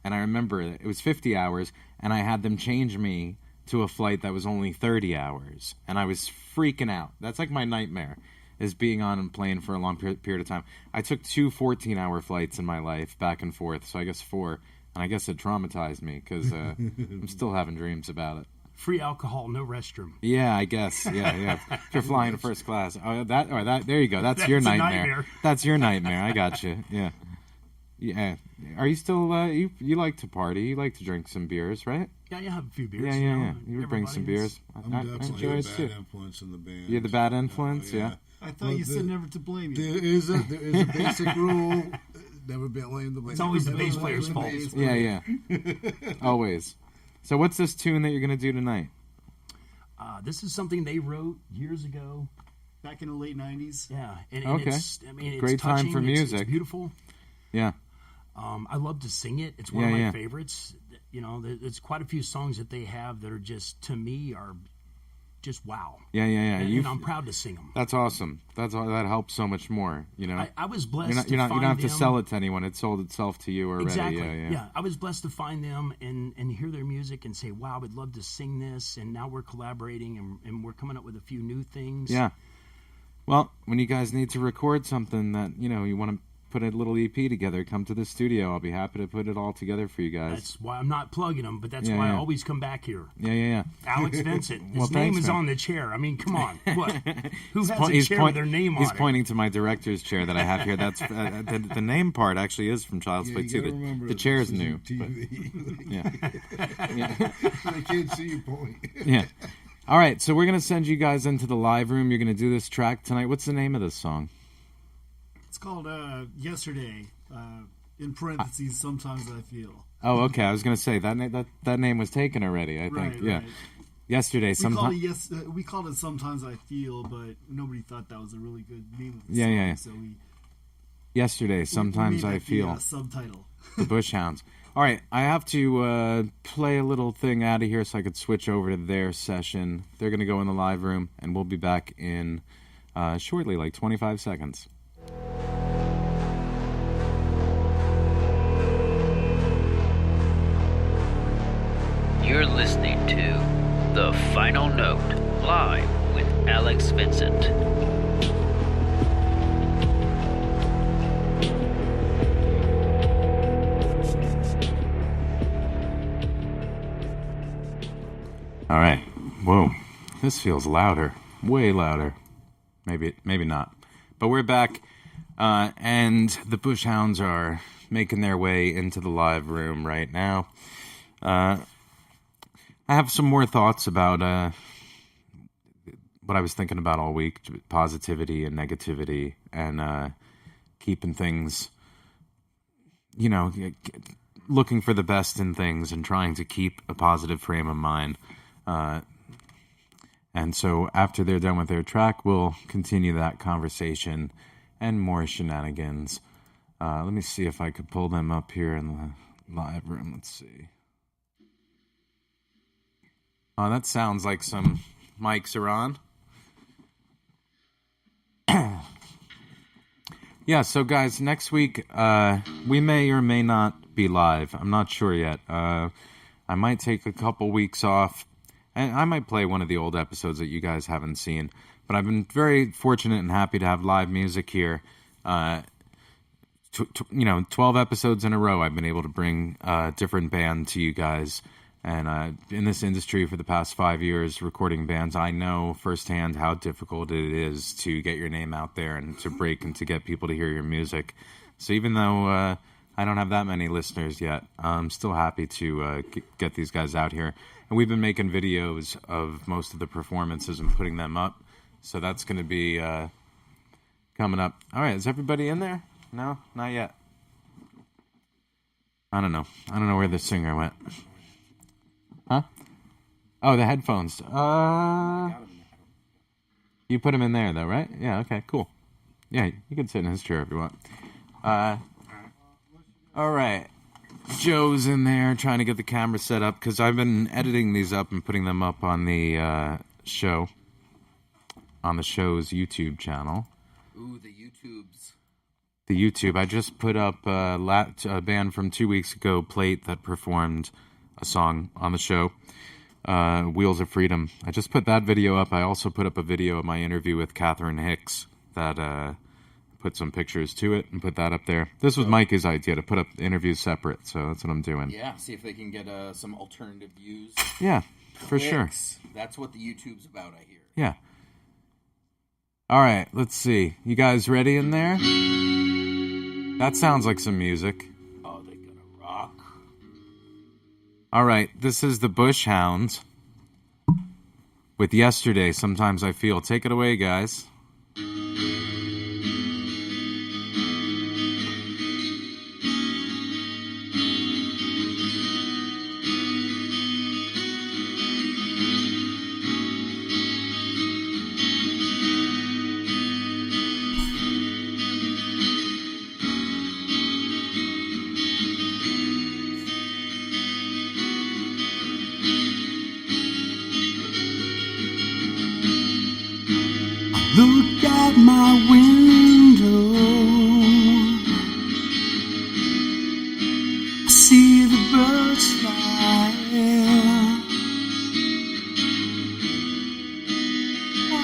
and I remember it was 50 hours, and I had them change me to a flight that was only 30 hours, and I was freaking out. That's like my nightmare, is being on a plane for a long period of time. I took 2 14-hour flights in my life, back and forth, so I guess 4, and I guess it traumatized me, because I'm still having dreams about it. Free alcohol, no restroom. Yeah, I guess. Yeah. If you're flying first class. Oh, that. There you go. That's your nightmare. Nightmare. That's your nightmare. I got you. Yeah. Yeah. Are you still, you like to party, you like to drink some beers, right? Yeah, you have a few beers. Yeah. You would bring some beers. I'm I definitely enjoy the it bad too. influence in the band. You're the bad influence, yeah. I thought you said never to blame you. There is a basic rule. Never blame the blame. It's always the bass player's fault. Yeah. Always. So what's this tune that you're going to do tonight? This is something they wrote years ago. Back in the late 90s? Yeah. And Okay. it's, I mean, it's Great time touching, for music. It's beautiful. Yeah. I love to sing it. It's one of my favorites. You know, there's quite a few songs that they have that are just, to me, are just wow. Yeah. And I'm proud to sing them. That's awesome. That helps so much more. You know, I was blessed. You don't have to them. sell it to anyone. It sold itself to you already. Exactly. Yeah. I was blessed to find them and hear their music and say, wow, I would love to sing this. And now we're collaborating and we're coming up with a few new things. Yeah. Well, when you guys need to record something that you want to put a little EP together, come to the studio. I'll be happy to put it all together for you guys. That's why I'm not plugging them, but that's why I always come back here. Yeah. Alex Vincent. His Well, name thanks, is man. on the chair. I mean, come on. What? Who has a chair with their name on He's it? pointing to my director's chair that I have here. That's the name part actually is from Child's Play 2. The chair is new. But, yeah. I can't see you point. Yeah. All right, so we're going to send you guys into the live room. You're going to do this track tonight. What's the name of this song? It's called Yesterday. In parentheses, Sometimes I Feel. Oh, okay. I was going to say that name was taken already, I think. Right, yeah. right. Yesterday, we called it Sometimes I Feel, but nobody thought that was a really good name of the Yeah, song. yeah. So Yesterday, Sometimes we made I that be Feel. a subtitle. The Bush Hounds. All right, I have to play a little thing out of here so I could switch over to their session. They're going to go in the live room, and we'll be back in shortly, like 25 seconds. You're listening to The Final Note, live with Alex Vincent. All right. Whoa. This feels louder. Way louder. Maybe not. But we're back, and the Bush Hounds are making their way into the live room right now. I have some more thoughts about what I was thinking about all week, positivity and negativity, and keeping things, looking for the best in things and trying to keep a positive frame of mind. And so after they're done with their track, we'll continue that conversation and more shenanigans. Let me see if I could pull them up here in the live room. Let's see. Oh, that sounds like some mics are on. Yeah, so guys, next week we may or may not be live. I'm not sure yet. I might take a couple weeks off. And I might play one of the old episodes that you guys haven't seen. But I've been very fortunate and happy to have live music here. 12 episodes in a row I've been able to bring a different band to you guys. And in this industry for the past 5 years, recording bands, I know firsthand how difficult it is to get your name out there and to break and to get people to hear your music. So even though I don't have that many listeners yet, I'm still happy to get these guys out here. And we've been making videos of most of the performances and putting them up. So that's going to be coming up. All right, is everybody in there? No, not yet. I don't know where the singer went. Huh? Oh, the headphones. You put him in there, though, right? Yeah, okay, cool. Yeah, you can sit in his chair if you want. All right. Joe's in there trying to get the camera set up because I've been editing these up and putting them up on the show, on the show's YouTube channel. Ooh, the YouTubes. The YouTube. I just put up a band from 2 weeks ago, Plate, that performed a song on the show, Wheels of Freedom. I just put that video up. I also put up a video of my interview with Catherine Hicks that put some pictures to it and put that up there. This was Mikey's idea to put up the interviews separate, so that's what I'm doing. Yeah, see if they can get some alternative views. Yeah, for sure. That's what the YouTube's about, I hear. Yeah. All right, let's see. You guys ready in there? That sounds like some music. All right, this is the Bush Hounds with Yesterday, Sometimes I Feel. Take it away, guys. Look out my window, I see the birds fly.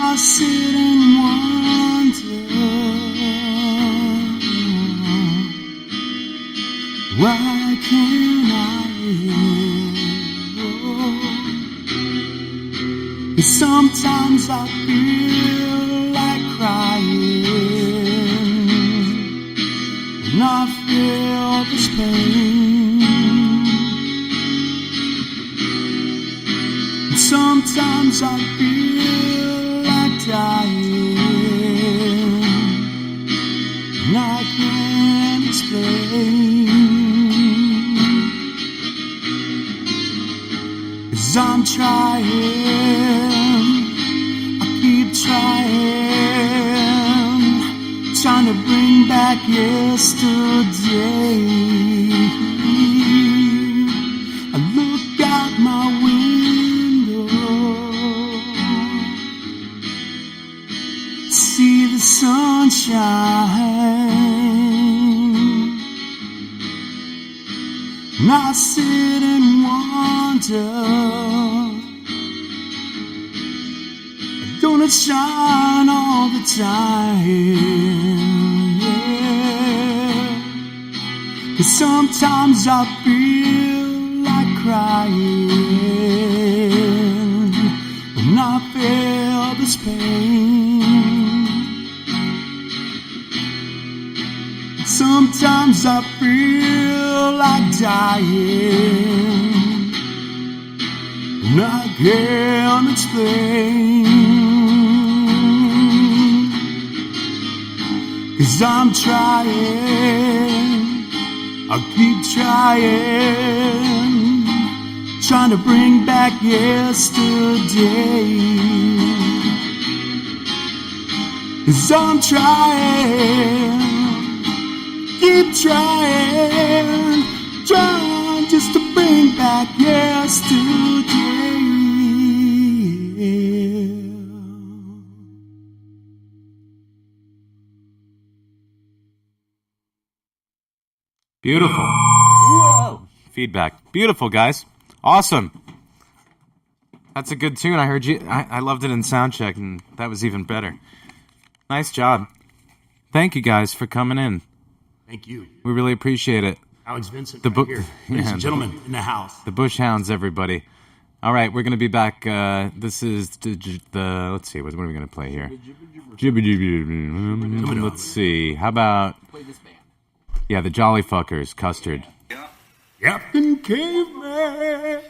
I sit and wonder, why can't I hear? And sometimes I feel like crying, and I feel this pain. And sometimes I feel like dying, and I can't explain. 'Cause I'm trying, trying to bring back yesterday. I look out my window, see the sunshine, and I sit and wonder, don't it shine all the time, yeah. 'Cause sometimes I feel like crying, and I feel this pain. Sometimes I feel like dying, and I can't explain. 'Cause I'm trying, I keep trying to bring back yesterday. 'Cause I'm trying, keep trying just to bring back yesterday. Beautiful. Whoa. Feedback. Beautiful, guys. Awesome. That's a good tune. I heard you. I loved it in soundcheck, and that was even better. Nice job. Thank you, guys, for coming in. Thank you. We really appreciate it. Alex Vincent, right here. Ladies and gentlemen in the house. The Bush Hounds, everybody. All right, we're going to be back. This is the let's see, what are we going to play here? Let's see. How about, yeah, the Jolly Fuckers, Custard. Captain Caveman.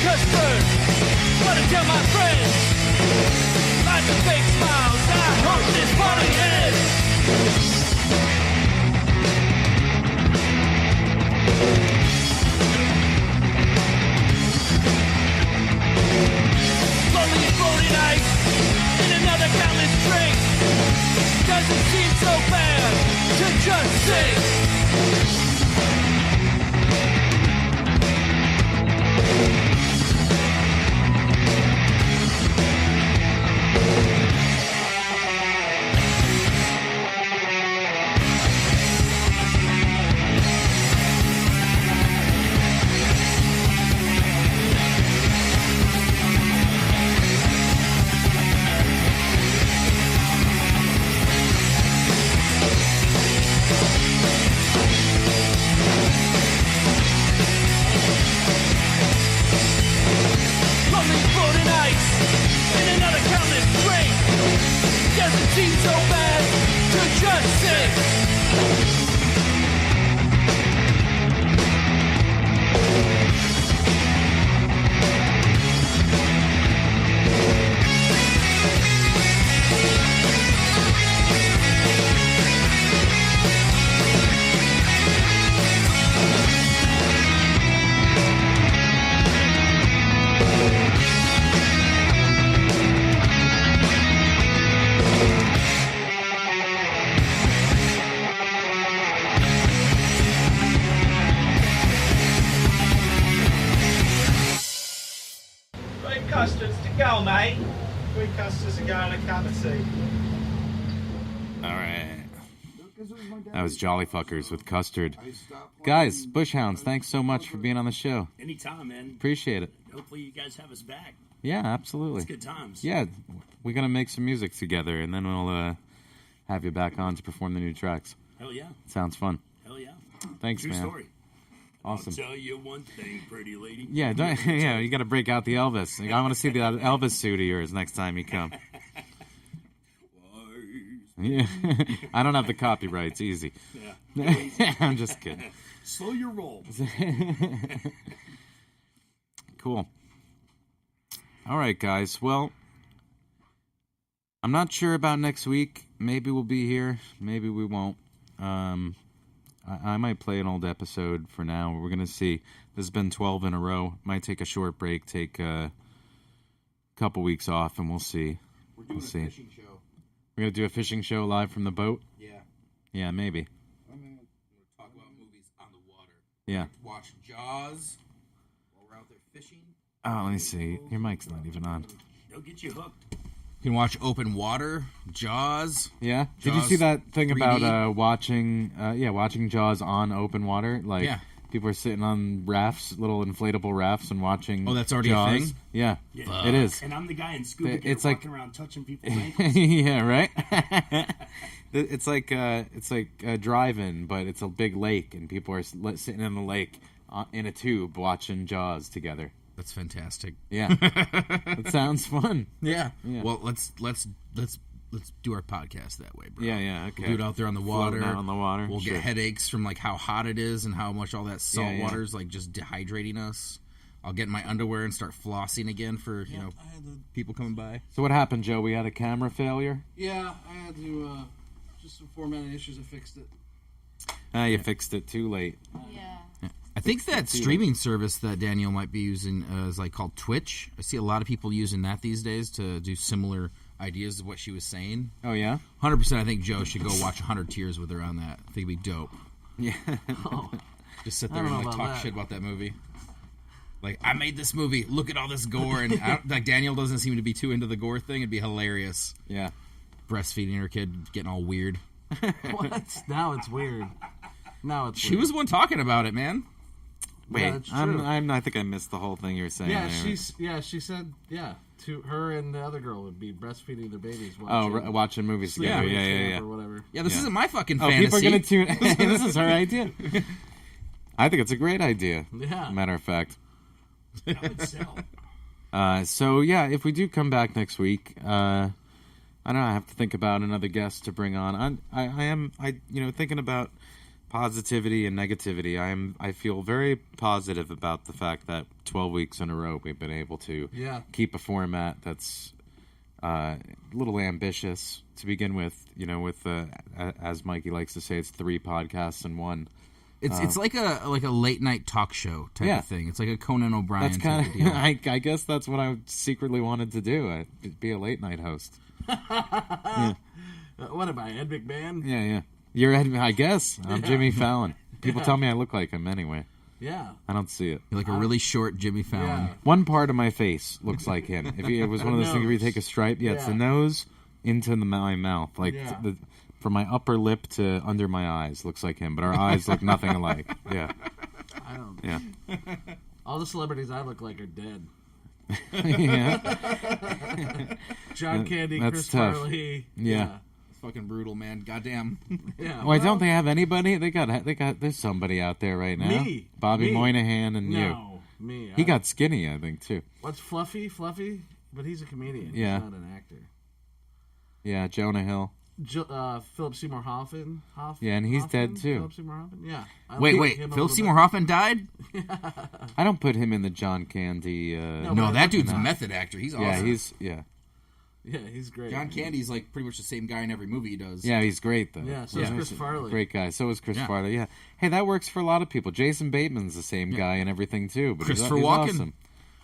Custard, but to tell my friends, like the fake smiles, I hope this party ends. Slowly floating ice in another countless drink. Doesn't seem so bad to just sing. it seems so bad to just say. Custards to go, mate. 3 custards to go and a cup of tea. All right. That was Jolly Fuckers with Custard. Guys, Bush Hounds, thanks so much for being on the show. Anytime, man. Appreciate it. Hopefully you guys have us back. Yeah, absolutely. It's good times. Yeah, we're going to make some music together, and then we'll have you back on to perform the new tracks. Hell yeah. Sounds fun. Hell yeah. Thanks, True man. story. Awesome. I'll tell you one thing, pretty lady. Yeah, you got to break out the Elvis. I want to see the Elvis suit of yours next time you come. Yeah, I don't have the copyrights. Easy. Yeah. I'm just kidding. Slow your roll. Cool. All right, guys. Well, I'm not sure about next week. Maybe we'll be here. Maybe we won't. I might play an old episode for now. We're going to see. This has been 12 in a row. Might take a short break, take a couple weeks off, and we'll see. We're doing a fishing show. We're going to do a fishing show live from the boat? Yeah. Yeah, maybe. I'm going to talk about movies on the water. Yeah. Watch Jaws while we're out there fishing. Oh, let me see. Your mic's not even on. They'll get you hooked. You can watch Open Water, Jaws. Yeah? Jaws Did you see that thing 3D? about watching Jaws on open water? Like, yeah. People are sitting on rafts, little inflatable rafts, and watching Oh, that's already Jaws. a thing? Yeah, it is. And I'm the guy in scuba gear It's like walking around touching people's ankles. yeah, right? It's like a drive-in, but it's a big lake, and people are sitting in the lake in a tube watching Jaws together. That's fantastic. Yeah, it sounds fun. Yeah. Well, let's do our podcast that way, bro. Yeah. Okay. We'll do it out there on the water. Floating out on the water. We'll Sure. get headaches from like how hot it is and how much all that salt Yeah. water is like just dehydrating us. I'll get in my underwear and start flossing again for people coming by. So what happened, Joe? We had a camera failure. Yeah, I had to just some formatting issues. I fixed it. You fixed it too late. Yeah. I think that streaming service that Danielle might be using is like called Twitch. I see a lot of people using that these days to do similar ideas of what she was saying. Oh, yeah? 100%. I think Joe should go watch 100 Tears with her on that. I think it'd be dope. Yeah. Just sit there and like talk shit about that movie. Like, I made this movie. Look at all this gore. And like Danielle doesn't seem to be too into the gore thing. It'd be hilarious. Yeah. Breastfeeding her kid, getting all weird. What? Now it's weird. She was the one talking about it, man. Wait, Yeah, that's true. I think I missed the whole thing you were saying. Yeah, there. she said, to her and the other girl would be breastfeeding their babies. Watching movies together. Yeah. Or whatever. Yeah, this isn't my fucking Oh, fantasy. people are going to tune in. This is her idea. I think it's a great idea. Yeah. Matter of fact. That would sell. So, yeah, if we do come back next week, I don't know, I have to think about another guest to bring on. I am thinking about positivity and negativity. I feel very positive about the fact that 12 weeks in a row we've been able to keep a format that's a little ambitious to begin with. With as Mikey likes to say, it's 3 podcasts in one. It's like a late night talk show type of thing. It's like a Conan O'Brien that's type of deal. I guess that's what I secretly wanted to do. Be a late night host. Yeah. What am I, Ed McMahon? Yeah. You're Ed, I guess. I'm Jimmy Fallon. People tell me I look like him anyway. Yeah. I don't see it. You're like a really short Jimmy Fallon. Yeah. One part of my face looks like him. If it was one of those things where you take a stripe, it's the nose into my mouth. Like from my upper lip to under my eyes looks like him, but our eyes look nothing alike. Yeah. I don't. Yeah. All the celebrities I look like are dead. Yeah. John Candy, That's Chris tough. Farley. Yeah. It's fucking brutal, man. Goddamn. Yeah. Why don't they have anybody? They got. There's somebody out there right now. Me. Bobby Me. Moynihan and you. No, me. He got skinny, I think, too. What's Fluffy? But he's a comedian. Yeah. He's not an actor. Yeah, Jonah Hill. Philip Seymour Hoffman. Yeah, and he's dead too. Philip Seymour Hoffman. Yeah. Wait. Philip Seymour Hoffman died? I don't put him in the John Candy. No, that dude's a method actor. He's awesome. Yeah, he's great. John Candy's like pretty much the same guy in every movie he does. Yeah, he's great though. Yeah, so is Chris Farley. Great guy. So is Chris Farley. Yeah. Hey, that works for a lot of people. Jason Bateman's the same guy and everything too. But Christopher he's Walken. Awesome.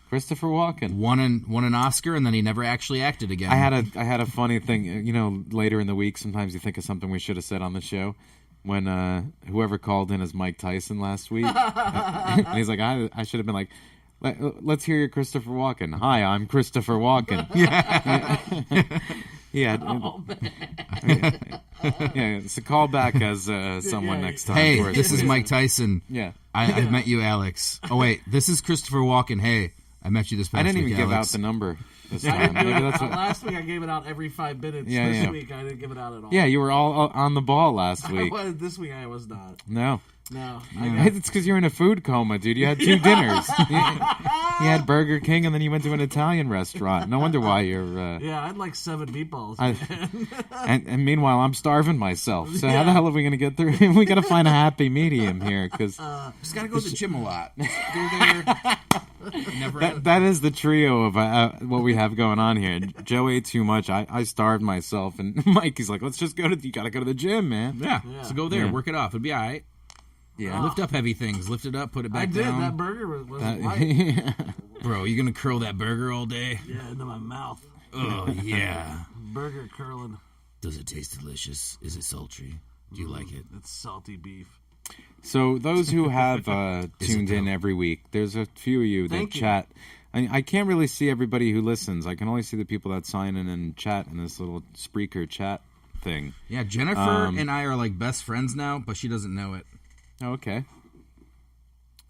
Christopher Walken won an Oscar and then he never actually acted again. I had a funny thing. You know, later in the week, sometimes you think of something we should have said on the show. When whoever called in as Mike Tyson last week, and he's like, I should have been like, let's hear your Christopher Walken. Hi, I'm Christopher Walken. Yeah. Yeah, it's a callback as someone next time. Hey, this is Mike Tyson. Yeah. I met you, Alex. Oh, wait, this is Christopher Walken. Hey, I met you this past week, I didn't even give Alex. out the number this I time. didn't do it. Last week I gave it out every 5 minutes. This week I didn't give it out at all. Yeah, you were all on the ball last week. This week I was not. No. No. It's because you're in a food coma, dude. You had 2 dinners. You had Burger King, and then you went to an Italian restaurant. No wonder why you're... Yeah, I had like 7 meatballs, and meanwhile, I'm starving myself. So how the hell are we going to get through? We got to find a happy medium here, because... just got to go to the gym a lot. Go there. That is the trio of what we have going on here. Joe ate too much. I starved myself, and Mikey's like, "Let's just go to. You got to go to the gym, man." Yeah. So go there, work it off. It'll be all right. Yeah. Lift up heavy things. Lift it up. Put it back down. I did. That burger was light. Bro, you gonna curl that burger all day? Yeah, into my mouth. Oh yeah. Burger curling. Does it taste delicious? Is it sultry? Do you like it? It's salty beef. So those who have tuned in every week, there's a few of you that chat. I can't really see everybody who listens. I can only see the people that sign in and chat in this little Spreaker chat thing. Yeah, Jennifer and I are like best friends now, but she doesn't know it. Oh, okay.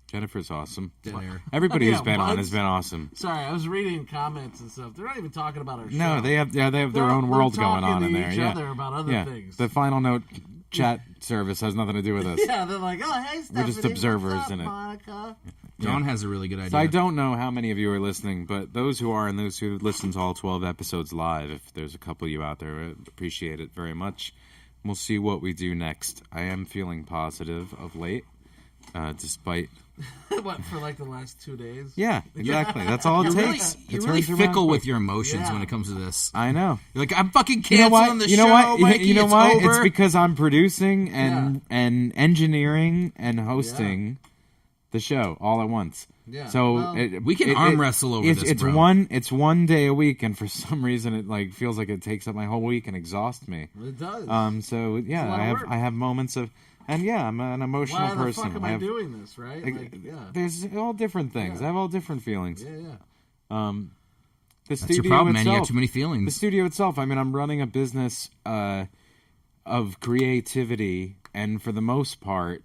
Jennifer's awesome. Everybody who's been on has been awesome. Sorry, I was reading comments and stuff. They're not even talking about our show. No, they have their own world going on in there. Each other about other things. The Final Note chat service has nothing to do with us. Yeah, they're like, oh, hey, Stephanie, we're just observers what's up, in it. Monica? John has a really good idea. So I don't know how many of you are listening, but those who are and those who listen to all 12 episodes live, if there's a couple of you out there, I appreciate it very much. We'll see what we do next. I am feeling positive of late, despite... What, for like the last 2 days? Yeah, exactly. That's all it takes. You're really fickle with your emotions when it comes to this. I know. You're like, I'm fucking canceling the show, Mikey. You know it's why? over. It's because I'm producing and engineering and hosting the show all at once. Yeah. So we can arm wrestle over this, it's bro. It's one day a week, and for some reason it like feels like it takes up my whole week and exhausts me. It does. So yeah, I have moments of. And yeah, I'm an emotional person. Why the fuck am I doing this, right? There's all different things. I have all different feelings. Yeah. That's your problem, man. You have too many feelings. The studio itself, I mean, I'm running a business of creativity, and for the most part,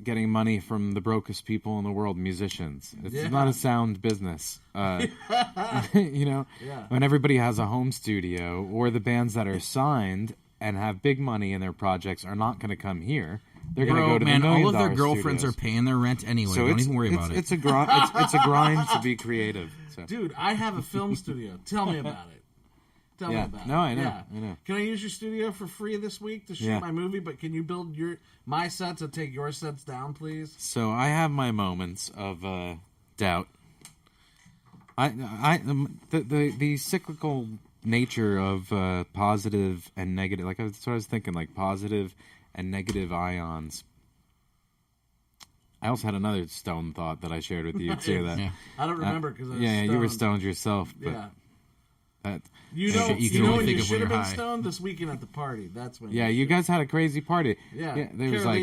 getting money from the brokest people in the world, musicians. It's not a sound business. You know, when everybody has a home studio, or the bands that are signed and have big money in their projects are not going to come here. They're going to go to the $1 million all of their girlfriends studios. are paying their rent anyway. So don't even worry about it. It's a grind. It's a grind to be creative. So. Dude, I have a film studio. Tell me about it. Tell me about it. No, I know. Yeah. I know. Can I use your studio for free this week to shoot my movie? But can you build my sets and take your sets down, please? So I have my moments of doubt. The cyclical nature of positive and negative, like that's what I was thinking, like positive and negative ions. I also had another stone thought that I shared with you too. That I don't remember because I was stoned. You were stoned yourself. But that you know when you should have been stoned this weekend at the party. That's when. Yeah, you guys had a crazy party. Yeah, there was like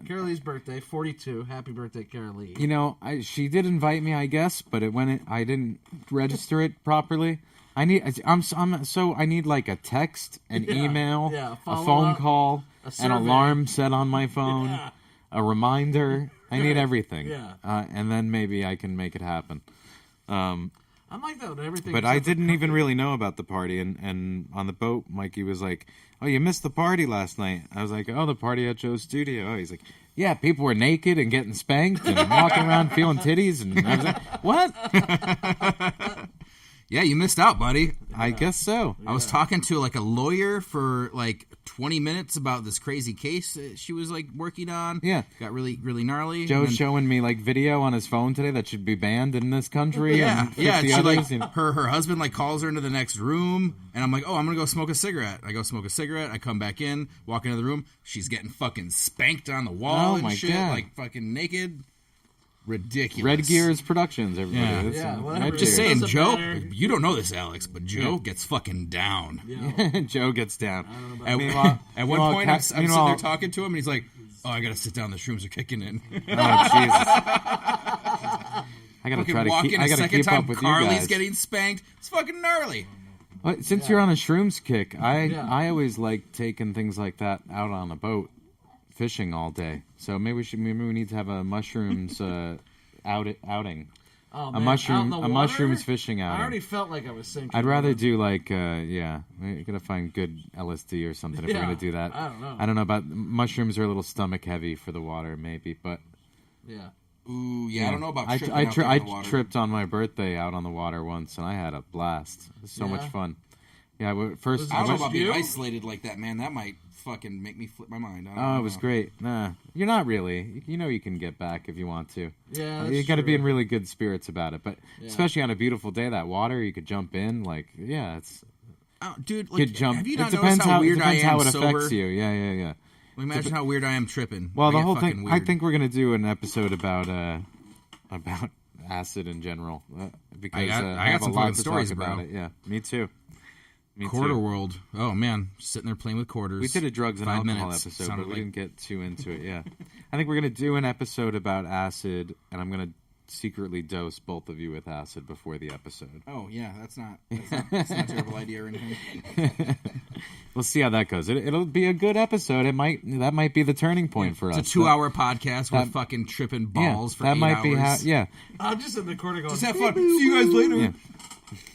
Carolee's birthday, 42. Happy birthday, Carolee. You know, she did invite me, I guess, but I didn't register it properly. I need like a text, an email, a phone call, an alarm set on my phone, a reminder. I need everything. And then maybe I can make it happen. I'm like that with everything. But I didn't even really know about the party. And on the boat, Mikey was like, "Oh, you missed the party last night." I was like, "Oh, the party at Joe's studio." Oh, he's like, "Yeah, people were naked and getting spanked and walking around feeling titties." And I was like, "What?" Yeah, you missed out, buddy. I guess so. I was talking to like a lawyer for like 20 minutes about this crazy case that she was like working on. Yeah. Got really, really gnarly. Joe's And then- showing me like video on his phone today that should be banned in this country. Yeah, and 50 yeah. She others, like you know. her husband like calls her into the next room, and I'm like, oh, I'm gonna go smoke a cigarette. I go smoke a cigarette. I come back in, walk into the room. She's getting fucking spanked on the wall Oh and my shit, God. like fucking naked. Ridiculous. Red Gears Productions, everybody. Yeah, That's, yeah. Red I'm just Gears. saying, Doesn't Joe. matter. You don't know this, Alex, but Joe Yeah. gets fucking down. Joe gets down. At, Meanwhile- at one meanwhile, point, I'm sitting meanwhile- there talking to him, and he's like, "Oh, I gotta sit down. The shrooms are kicking in." Oh, Jesus. I gotta Fucking try to walk keep. in I a gotta second keep time. up with Carly's you guys. getting spanked. It's fucking gnarly. Well, since you're on a shrooms kick, I always like taking things like that out on a boat, fishing all day. So maybe we need to have a mushrooms outing. Oh, A man, mushroom- out in the a water? mushrooms fishing I outing. already felt like I was sinking. I'd rather do like we gotta find good LSD or something if we're Yeah, gonna do that. I don't know. about mushrooms are a little stomach heavy for the water maybe, but Yeah. Ooh, yeah. I don't know about tripping I out there in the water. tripped on my birthday out on the water once and I had a blast. It was so much Yeah? fun. Yeah, first I don't know went- about being isolated like that, man. That might fucking make me flip my mind. I don't Oh, know. it was great. Nah, you're not really. You know you can get back if you want to. Yeah, you that's got to be true. in really good spirits about it. But Yeah. especially on a beautiful day, that water you could jump in. Like, yeah, it's dude. could jump. Have you It not depends noticed how weird I depends am how it sober? affects you. Yeah. Well, imagine how weird I am tripping. Well, I the get whole fucking thing. Weird. I think we're gonna do an episode about acid in general because I got have some a lot fucking to stories, talk about bro. it. Yeah, me too. Me Quarter too. World. Oh man, just sitting there playing with quarters. We did a drugs and 5 alcohol minutes. episode, Sounded but we like- didn't get too into it. Yeah, I think we're gonna do an episode about acid, and I'm gonna secretly dose both of you with acid before the episode. Oh yeah, that's not a terrible idea or anything. We'll see how that goes. It'll be a good episode. That might be the turning point for us. It's a 2-hour podcast. We're That- fucking tripping balls for that 8 might hours. be how. Yeah, I'm just in the corner going, Just have fun. See you guys later. Yeah.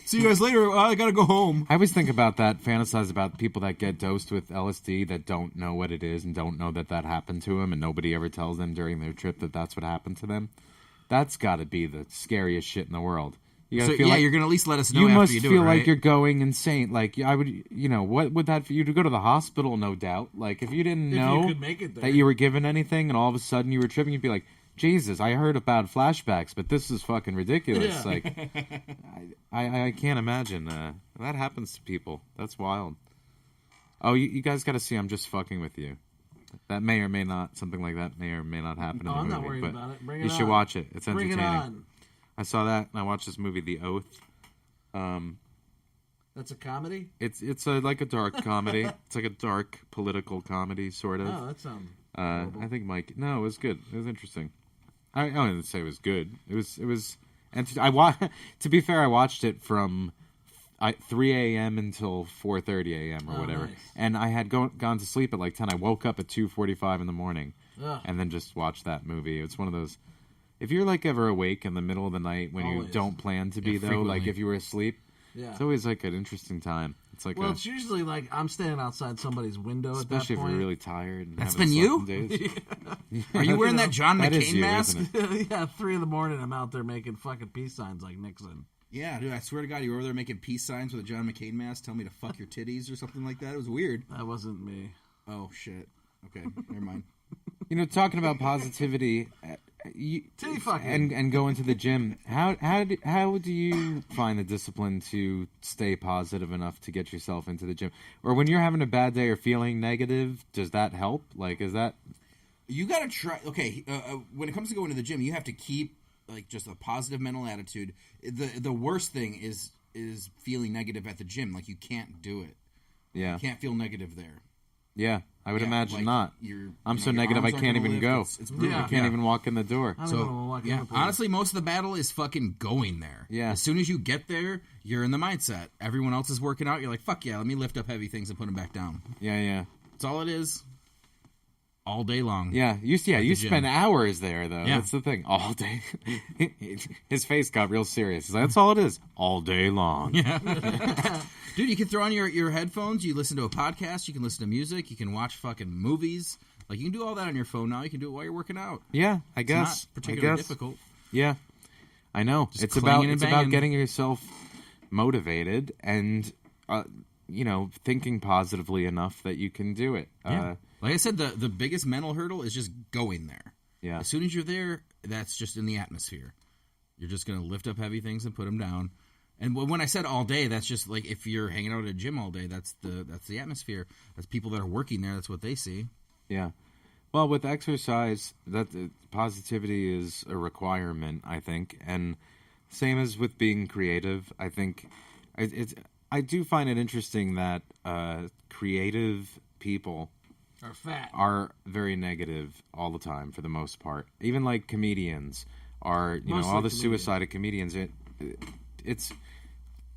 See you guys later. I gotta go home. I always think about that, fantasize about people that get dosed with LSD that don't know what it is and don't know that happened to them, and nobody ever tells them during their trip that that's what happened to them. That's got to be the scariest shit in the world. You gotta So, feel yeah, like, you're gonna at least let us know you after must you do feel it, like right? you're going insane. Like I would, what would that? You'd go to the hospital, no doubt. Like if you didn't If you know could make it there. that you were given anything, and all of a sudden you were tripping, you'd be like, Jesus, I heard about flashbacks, but this is fucking ridiculous. Yeah. Like, I can't imagine that happens to people. That's wild. Oh, you guys got to see. I'm just fucking with you. That may or may not, something like that may or may not happen Oh, in I'm the not movie. worried but about it. Bring you it should on. watch it. It's Bring it entertaining. on. I saw that, and I watched this movie, The Oath. That's a comedy? It's like a dark comedy. It's like a dark political comedy, sort of. Oh, that sounds I think Mike. No, it was good. It was interesting. I didn't say it was good. It was. And to be fair, I watched it from 3 a.m. until 4:30 a.m. or whatever, nice. and I had gone to sleep at like 10. I woke up at 2:45 in the morning, Ugh. and then just watched that movie. It's one of those. If you're like ever awake in the middle of the night when Always. you don't plan to be, Yeah, though, frequently. like if you were asleep, Yeah. it's always like an interesting time. It's like Well, it's usually like I'm standing outside somebody's window at that especially if point. you're really tired. And That's haven't been slept you? in days. Are you wearing that John That is McCain you, mask? isn't it? Yeah, 3 in the morning, I'm out there making fucking peace signs like Nixon. Yeah, dude. I swear to God, you were over there making peace signs with a John McCain mask, telling me to fuck your titties or something like that. It was weird. That wasn't me. Oh shit. Okay, never mind. Talking about positivity, Titty fucking. and going to the gym. How do you find the discipline to stay positive enough to get yourself into the gym? Or when you're having a bad day or feeling negative, does that help? Like, is that You gotta try. Okay, when it comes to going to the gym, you have to keep like just a positive mental attitude. The worst thing is feeling negative at the gym. Like you can't do it. Yeah. You can't feel negative there. Yeah, I would Yeah, imagine like, not. I'm so your negative I arms aren't can't gonna even lift. go. It's brutal. I can't even walk in the door. I don't even wanna walk in the place. Honestly, most of the battle is fucking going there. Yeah. As soon as you get there, you're in the mindset. Everyone else is working out. You're like, fuck yeah, let me lift up heavy things and put them back down. Yeah. That's all it is. All day long. Yeah, you At the gym. spend hours there though. Yeah. That's the thing. All day. His face got real serious. He's like, that's all it is. All day long. Yeah. Dude, you can throw on your headphones. You listen to a podcast. You can listen to music. You can watch fucking movies. Like, you can do all that on your phone now. You can do it while you're working out. Yeah, I It's guess. not particularly I guess. difficult. Yeah, I know. Just It's clanging about and it's about banging. getting yourself motivated and, thinking positively enough that you can do it. Yeah. Like I said, the biggest mental hurdle is just going there. Yeah. As soon as you're there, that's just in the atmosphere. You're just going to lift up heavy things and put them down. And when I said all day, that's just like if you're hanging out at a gym all day, that's the atmosphere. That's people that are working there. That's what they see. Yeah. Well, with exercise, positivity is a requirement, I think. And same as with being creative, I think I do find it interesting that creative people are very negative all the time for the most part. Even like comedians are, all the suicide of comedians.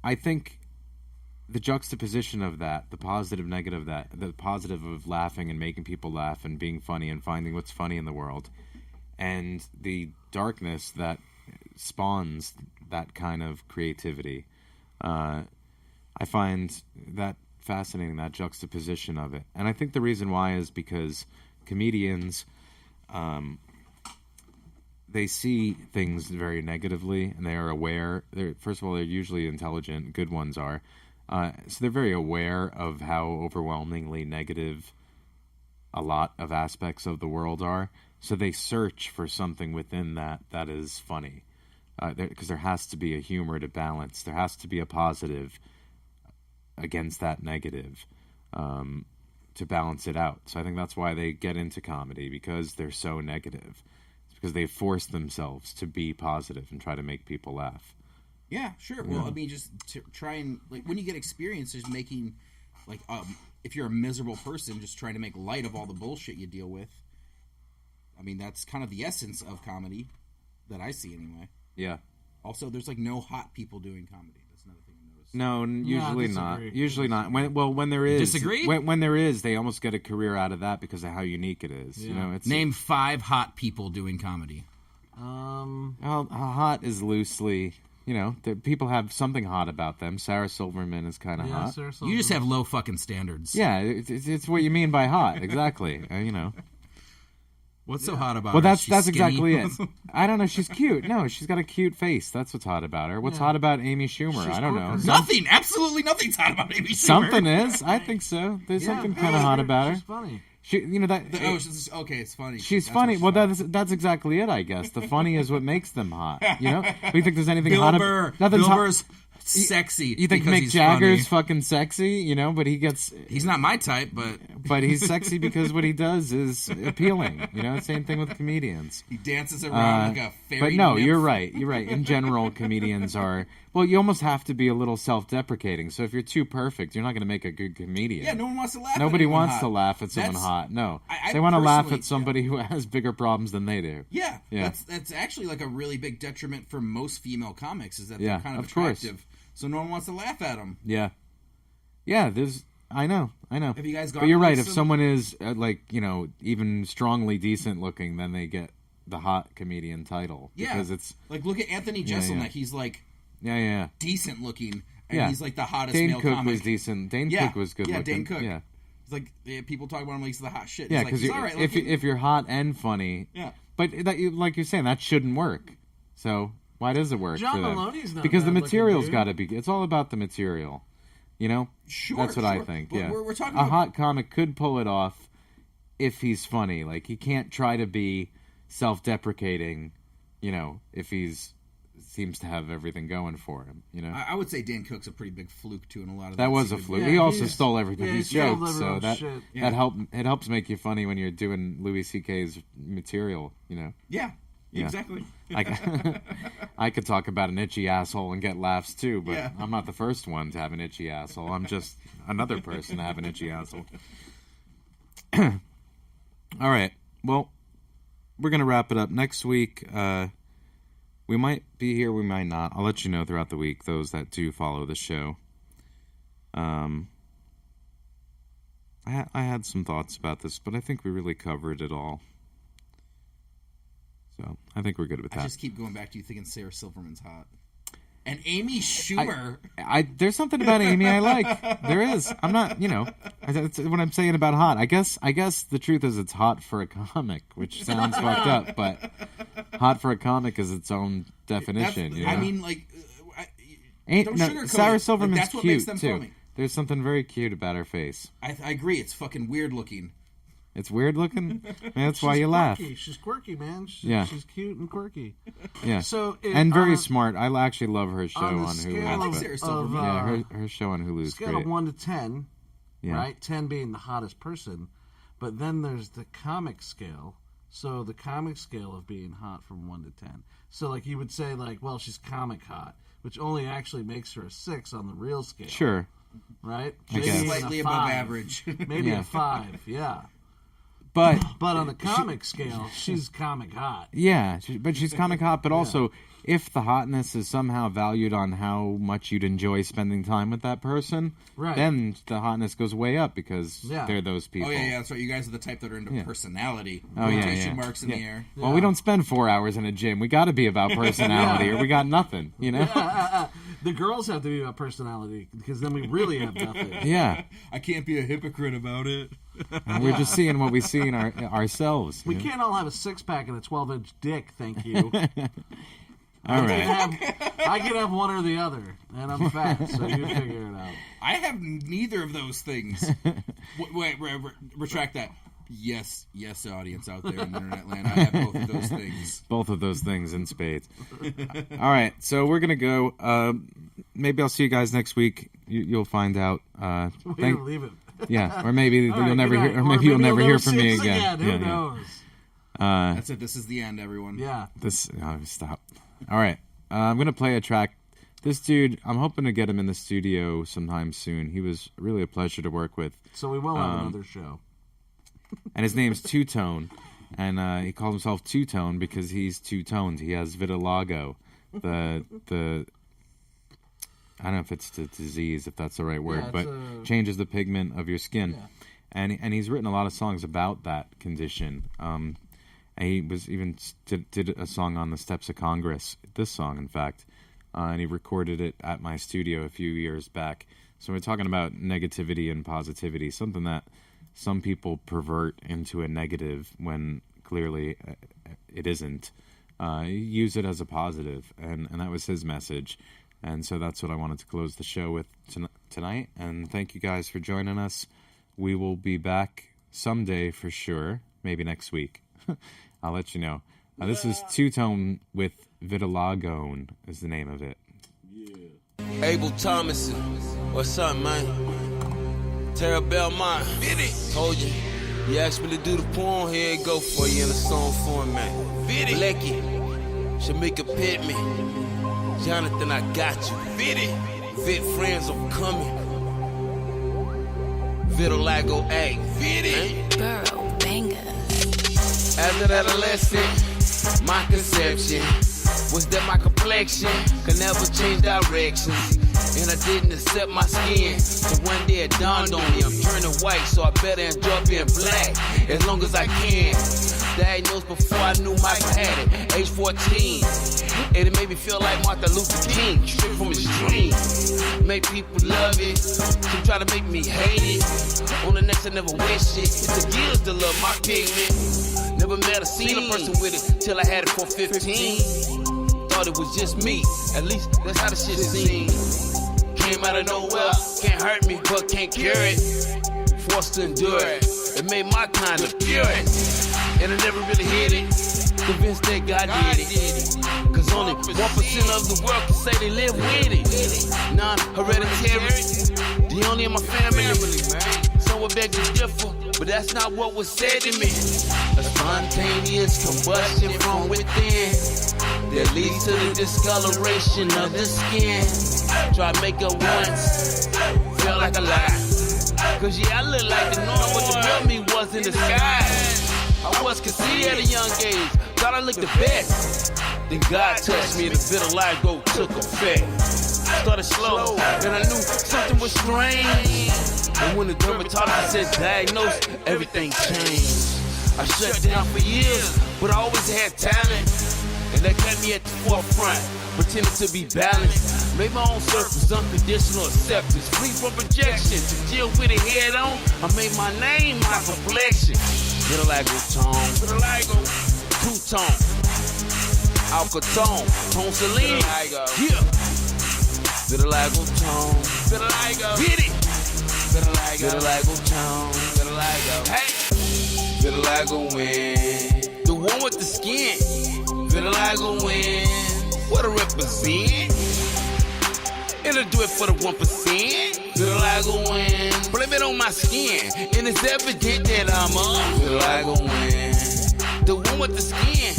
I think the juxtaposition of that, the positive, negative, the positive of laughing and making people laugh and being funny and finding what's funny in the world, and the darkness that spawns that kind of creativity. I find that fascinating, that juxtaposition of it. And I think the reason why is because comedians, they see things very negatively, and they are aware. First of all, they're usually intelligent. Good ones are. So they're very aware of how overwhelmingly negative a lot of aspects of the world are. So they search for something within that is funny. Because there has to be a humor to balance. There has to be a positive against that negative to balance it out. So I think that's why they get into comedy, because they're so negative. Because they force themselves to be positive and try to make people laugh. Yeah, sure. Well, I mean, just to try and, like, when you get experience, just making, like, if you're a miserable person, just trying to make light of all the bullshit you deal with. I mean, that's kind of the essence of comedy that I see anyway. Yeah. Also, there's, like, no hot people doing comedy. That's another thing I noticed. No, usually not. Usually not. When there is, disagree? When there is, they almost get a career out of that because of how unique it is. Yeah. Name 5 hot people doing comedy. Well, hot is loosely. People have something hot about them. Sarah Silverman is kind of hot. You just have low fucking standards. Yeah, it's what you mean by hot, exactly. What's so hot about her? Well, that's exactly it. I don't know. She's cute. No, she's got a cute face. That's what's hot about her. What's hot about Amy Schumer? I don't know. Nothing. Absolutely nothing's hot about Amy Schumer. Something is. I think so. There's something kind of hot about her. She's funny. Okay, it's funny. She's funny. Well, that's exactly it, I guess. The funny is what makes them hot. Do you think there's anything hot about Bill Burr's sexy? You think Mick Jagger's fucking sexy? But he's not my type, but he's sexy because what he does is appealing. Same thing with comedians. He dances around like a fairy. But no, nymph. you're right. In general, comedians are. Well, you almost have to be a little self-deprecating. So if you're too perfect, you're not going to make a good comedian. Yeah, no one wants to laugh. Nobody at wants hot. to laugh at someone hot. No, I they want to laugh at somebody who has bigger problems than they do. Yeah. That's actually like a really big detriment for most female comics is that they're kind of attractive. Course. So no one wants to laugh at them. Yeah. I know. Have you guys gone? But you're right. If someone is even strongly decent looking, then they get the hot comedian title. Yeah. Because it's like look at Anthony Jeselnik. He's like. Yeah. Decent looking, and he's like the hottest Dane male Cook comic. was decent. Dane Cook was good looking. Dane Cook. Yeah. It's like people talk about him like he's the hot shit. Yeah, because if you're hot and funny, but like you're saying, that shouldn't work. So why does it work? John for them? Maloney's not because the bad material's looking, got to be. It's all about the material. Sure, that's what I think. But yeah, we're talking a hot comic could pull it off if he's funny. Like he can't try to be self-deprecating. If he's seems to have everything going for him, I would say Dan Cook's a pretty big fluke too in a lot of that was a fluke. He also stole everybody's jokes, so that shit. helps make you funny when you're doing Louis C.K.'s material, Yeah. Exactly. I could talk about an itchy asshole and get laughs too, but I'm not the first one to have an itchy asshole. I'm just another person to have an itchy asshole. All right. Well, we're gonna wrap it up next week. We might be here, we might not. I'll let you know throughout the week, those that do follow the show. I had some thoughts about this, but I think we really covered it all. So, I think we're good with that. I just keep going back to you thinking Sarah Silverman's hot. And Amy Schumer. There's something about Amy I like. There is. I'm not, that's what I'm saying about hot. I guess the truth is it's hot for a comic, which sounds fucked up, but hot for a comic is its own definition. I mean, like, Don't sugarcoat Sarah it. Silverman's That's what cute makes them too. funny. There's something very cute about her face. I agree. It's fucking weird looking. It's weird looking. That's why She's you laugh. quirky. She's quirky, man. Yeah. She's cute and quirky. Yeah. So and very smart. I actually love her show on the on scale Hulu. I like but- Sarah Silverman. yeah, her show on Hulu is Scale great. of 1 to 10, Yeah. right? 10 being the hottest person, but then there's the comic scale. So the comic scale of being hot from 1 to 10. So like you would say like, well, she's comic hot, which only actually makes her a 6 on the real scale. Sure. Right? I guess. Slightly a above 5. average. Maybe Yeah. a 5. Yeah. But on the comic scale, she's comic hot. yeah, but she's comic hot. But also, if the hotness is somehow valued on how much you'd enjoy spending time with that person, Right. then the hotness goes way up because Yeah. they're those people. Oh yeah, that's right. You guys are the type that are into Yeah. personality. Oh yeah, Quotation yeah. marks in Yeah. the air. Well, we don't spend 4 hours in a gym. We got to be about personality, or we got nothing. You know? The girls have to be about personality because then we really have nothing. Yeah. I can't be a hypocrite about it. And we're just seeing what we see in ourselves. We you know? can't all have a 6-pack and a 12-inch dick, thank you. All right. I can have one or the other, and I'm fat, so you figure it out. I have neither of those things. Wait, retract that. Yes, audience out there in internet land, I have both of those things. Both of those things in spades. All right, so we're gonna go. Maybe I'll see you guys next week. You'll find out. Leave it. Yeah, or maybe you'll right, never good hear, night. or maybe you'll never hear from me see us again. Who Yeah, knows? yeah. That's it. This is the end, everyone. Yeah. Stop. All right, I'm gonna play a track. This dude, I'm hoping to get him in the studio sometime soon. He was really a pleasure to work with. So we will have another show. And his name's Two Tone, and he calls himself Two Tone because he's two-toned. He has vitiligo, the I don't know if it's the disease, if that's the right word, but changes the pigment of your skin. Yeah. And he's written a lot of songs about that condition. And he was even did a song on the steps of Congress. This song, in fact, and he recorded it at my studio a few years back. So we're talking about negativity and positivity, something that some people pervert into a negative when clearly it isn't. Use it as a positive, and that was his message. And so that's what I wanted to close the show with tonight. And thank you guys for joining us. We will be back someday for sure, maybe next week. I'll let you know. This is Two Tone with Vitiligo is the name of it. Yeah. Abel Thomason, what's up, man? Tara Belmont, told you. You asked me to do the poem, here it go for you in a song format. Blecky, Shamika Pittman, Jonathan, I got you. Vit friends, I'm coming. Vitiligo, ayy. Girl, banger. As an adolescent, my conception was that my complexion could never change directions. And I didn't accept my skin. So one day it dawned on me, I'm turning white, so I better enjoy being black as long as I can. Diagnosed before I knew Michael had it, age 14. And it made me feel like Martin Luther King, straight from his dream. Make people love it, some try to make me hate it. On the next I never wish it, it took years to love my pigment. Never met or seen a person with it till I had it for 15. Thought it was just me, at least that's how the shit seemed. Came out of nowhere, can't hurt me, but can't cure it. Forced to endure it, it made my kind of furious. And I never really hit it, convinced that God did it. Cause only 1% of the world can say they live with it. Non-hereditary, the only in my family. Some would beg to differ, but that's not what was said to me. A spontaneous combustion from within that leads to the discoloration of the skin. Try to make it once, felt like a lie. Cause yeah, I look like the norm, but the real me was in the sky. I was conceited at a young age, thought I looked the best. Then God touched me and the vitiligo took effect. Started slow, and I knew something was strange. And when the dermatologist said diagnose, everything changed. I shut down for years, but I always had talent. And that kept me at the forefront, pretending to be balanced. Made my own surface, unconditional acceptance, free from projection. To deal with it head on, I made my name my complexion. Vitiligo tone, vitiligo, two-tone, alcatone, tone Celine, yeah. Vitiligo tone. Vitiligo. Get it. Vitiligo tone. Vitiligo. Hey. Vitiligo win. The one with the skin. Vitiligo win. What a represent. It'll do it for the 1%. Vitiligo win. Blame it on my skin. And it's evident that I'm a vitiligo win. The one with the skin.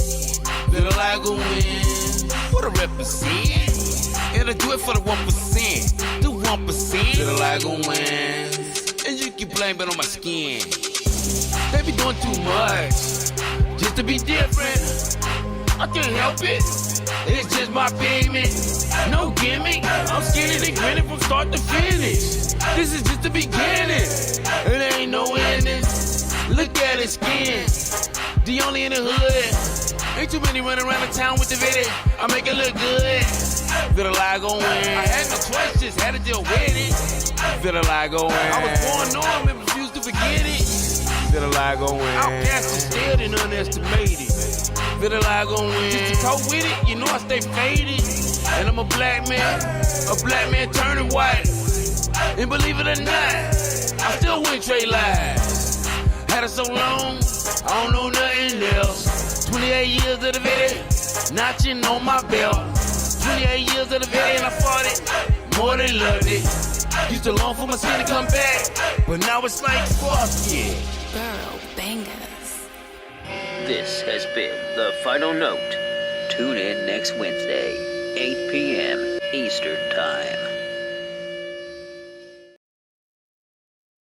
Vitiligo win. What a represent. It'll do it for the 1%. The 1%. Vitiligo wins. And you can blame it on my skin. They be doing too much. Just to be different. I can't help it. It's just my payment. No gimmick. I'm skinny and grinning from start to finish. This is just the beginning. It ain't no ending. Look at his skin. The only in the hood. Ain't too many running around the town with the video. I make it look good. Vitiligo win. I had no choice, just had to deal with it. Vitiligo win. I was born normal and refused to forget it. Vitiligo win. Outcast is still and underestimated. Vitiligo win. Just to cope with it, you know I stay faded. And I'm a black man turning white. And believe it or not, I still win trade lives. Had it so long, I don't know nothing else. 28 years of the video, notching on my belt. 28 years of the video and I fought it, more than loved it. Used to long for my skin to come back, but now it's like, fuck it. Burrow bangers. This has been The Final Note. Tune in next Wednesday, 8 p.m. Eastern Time.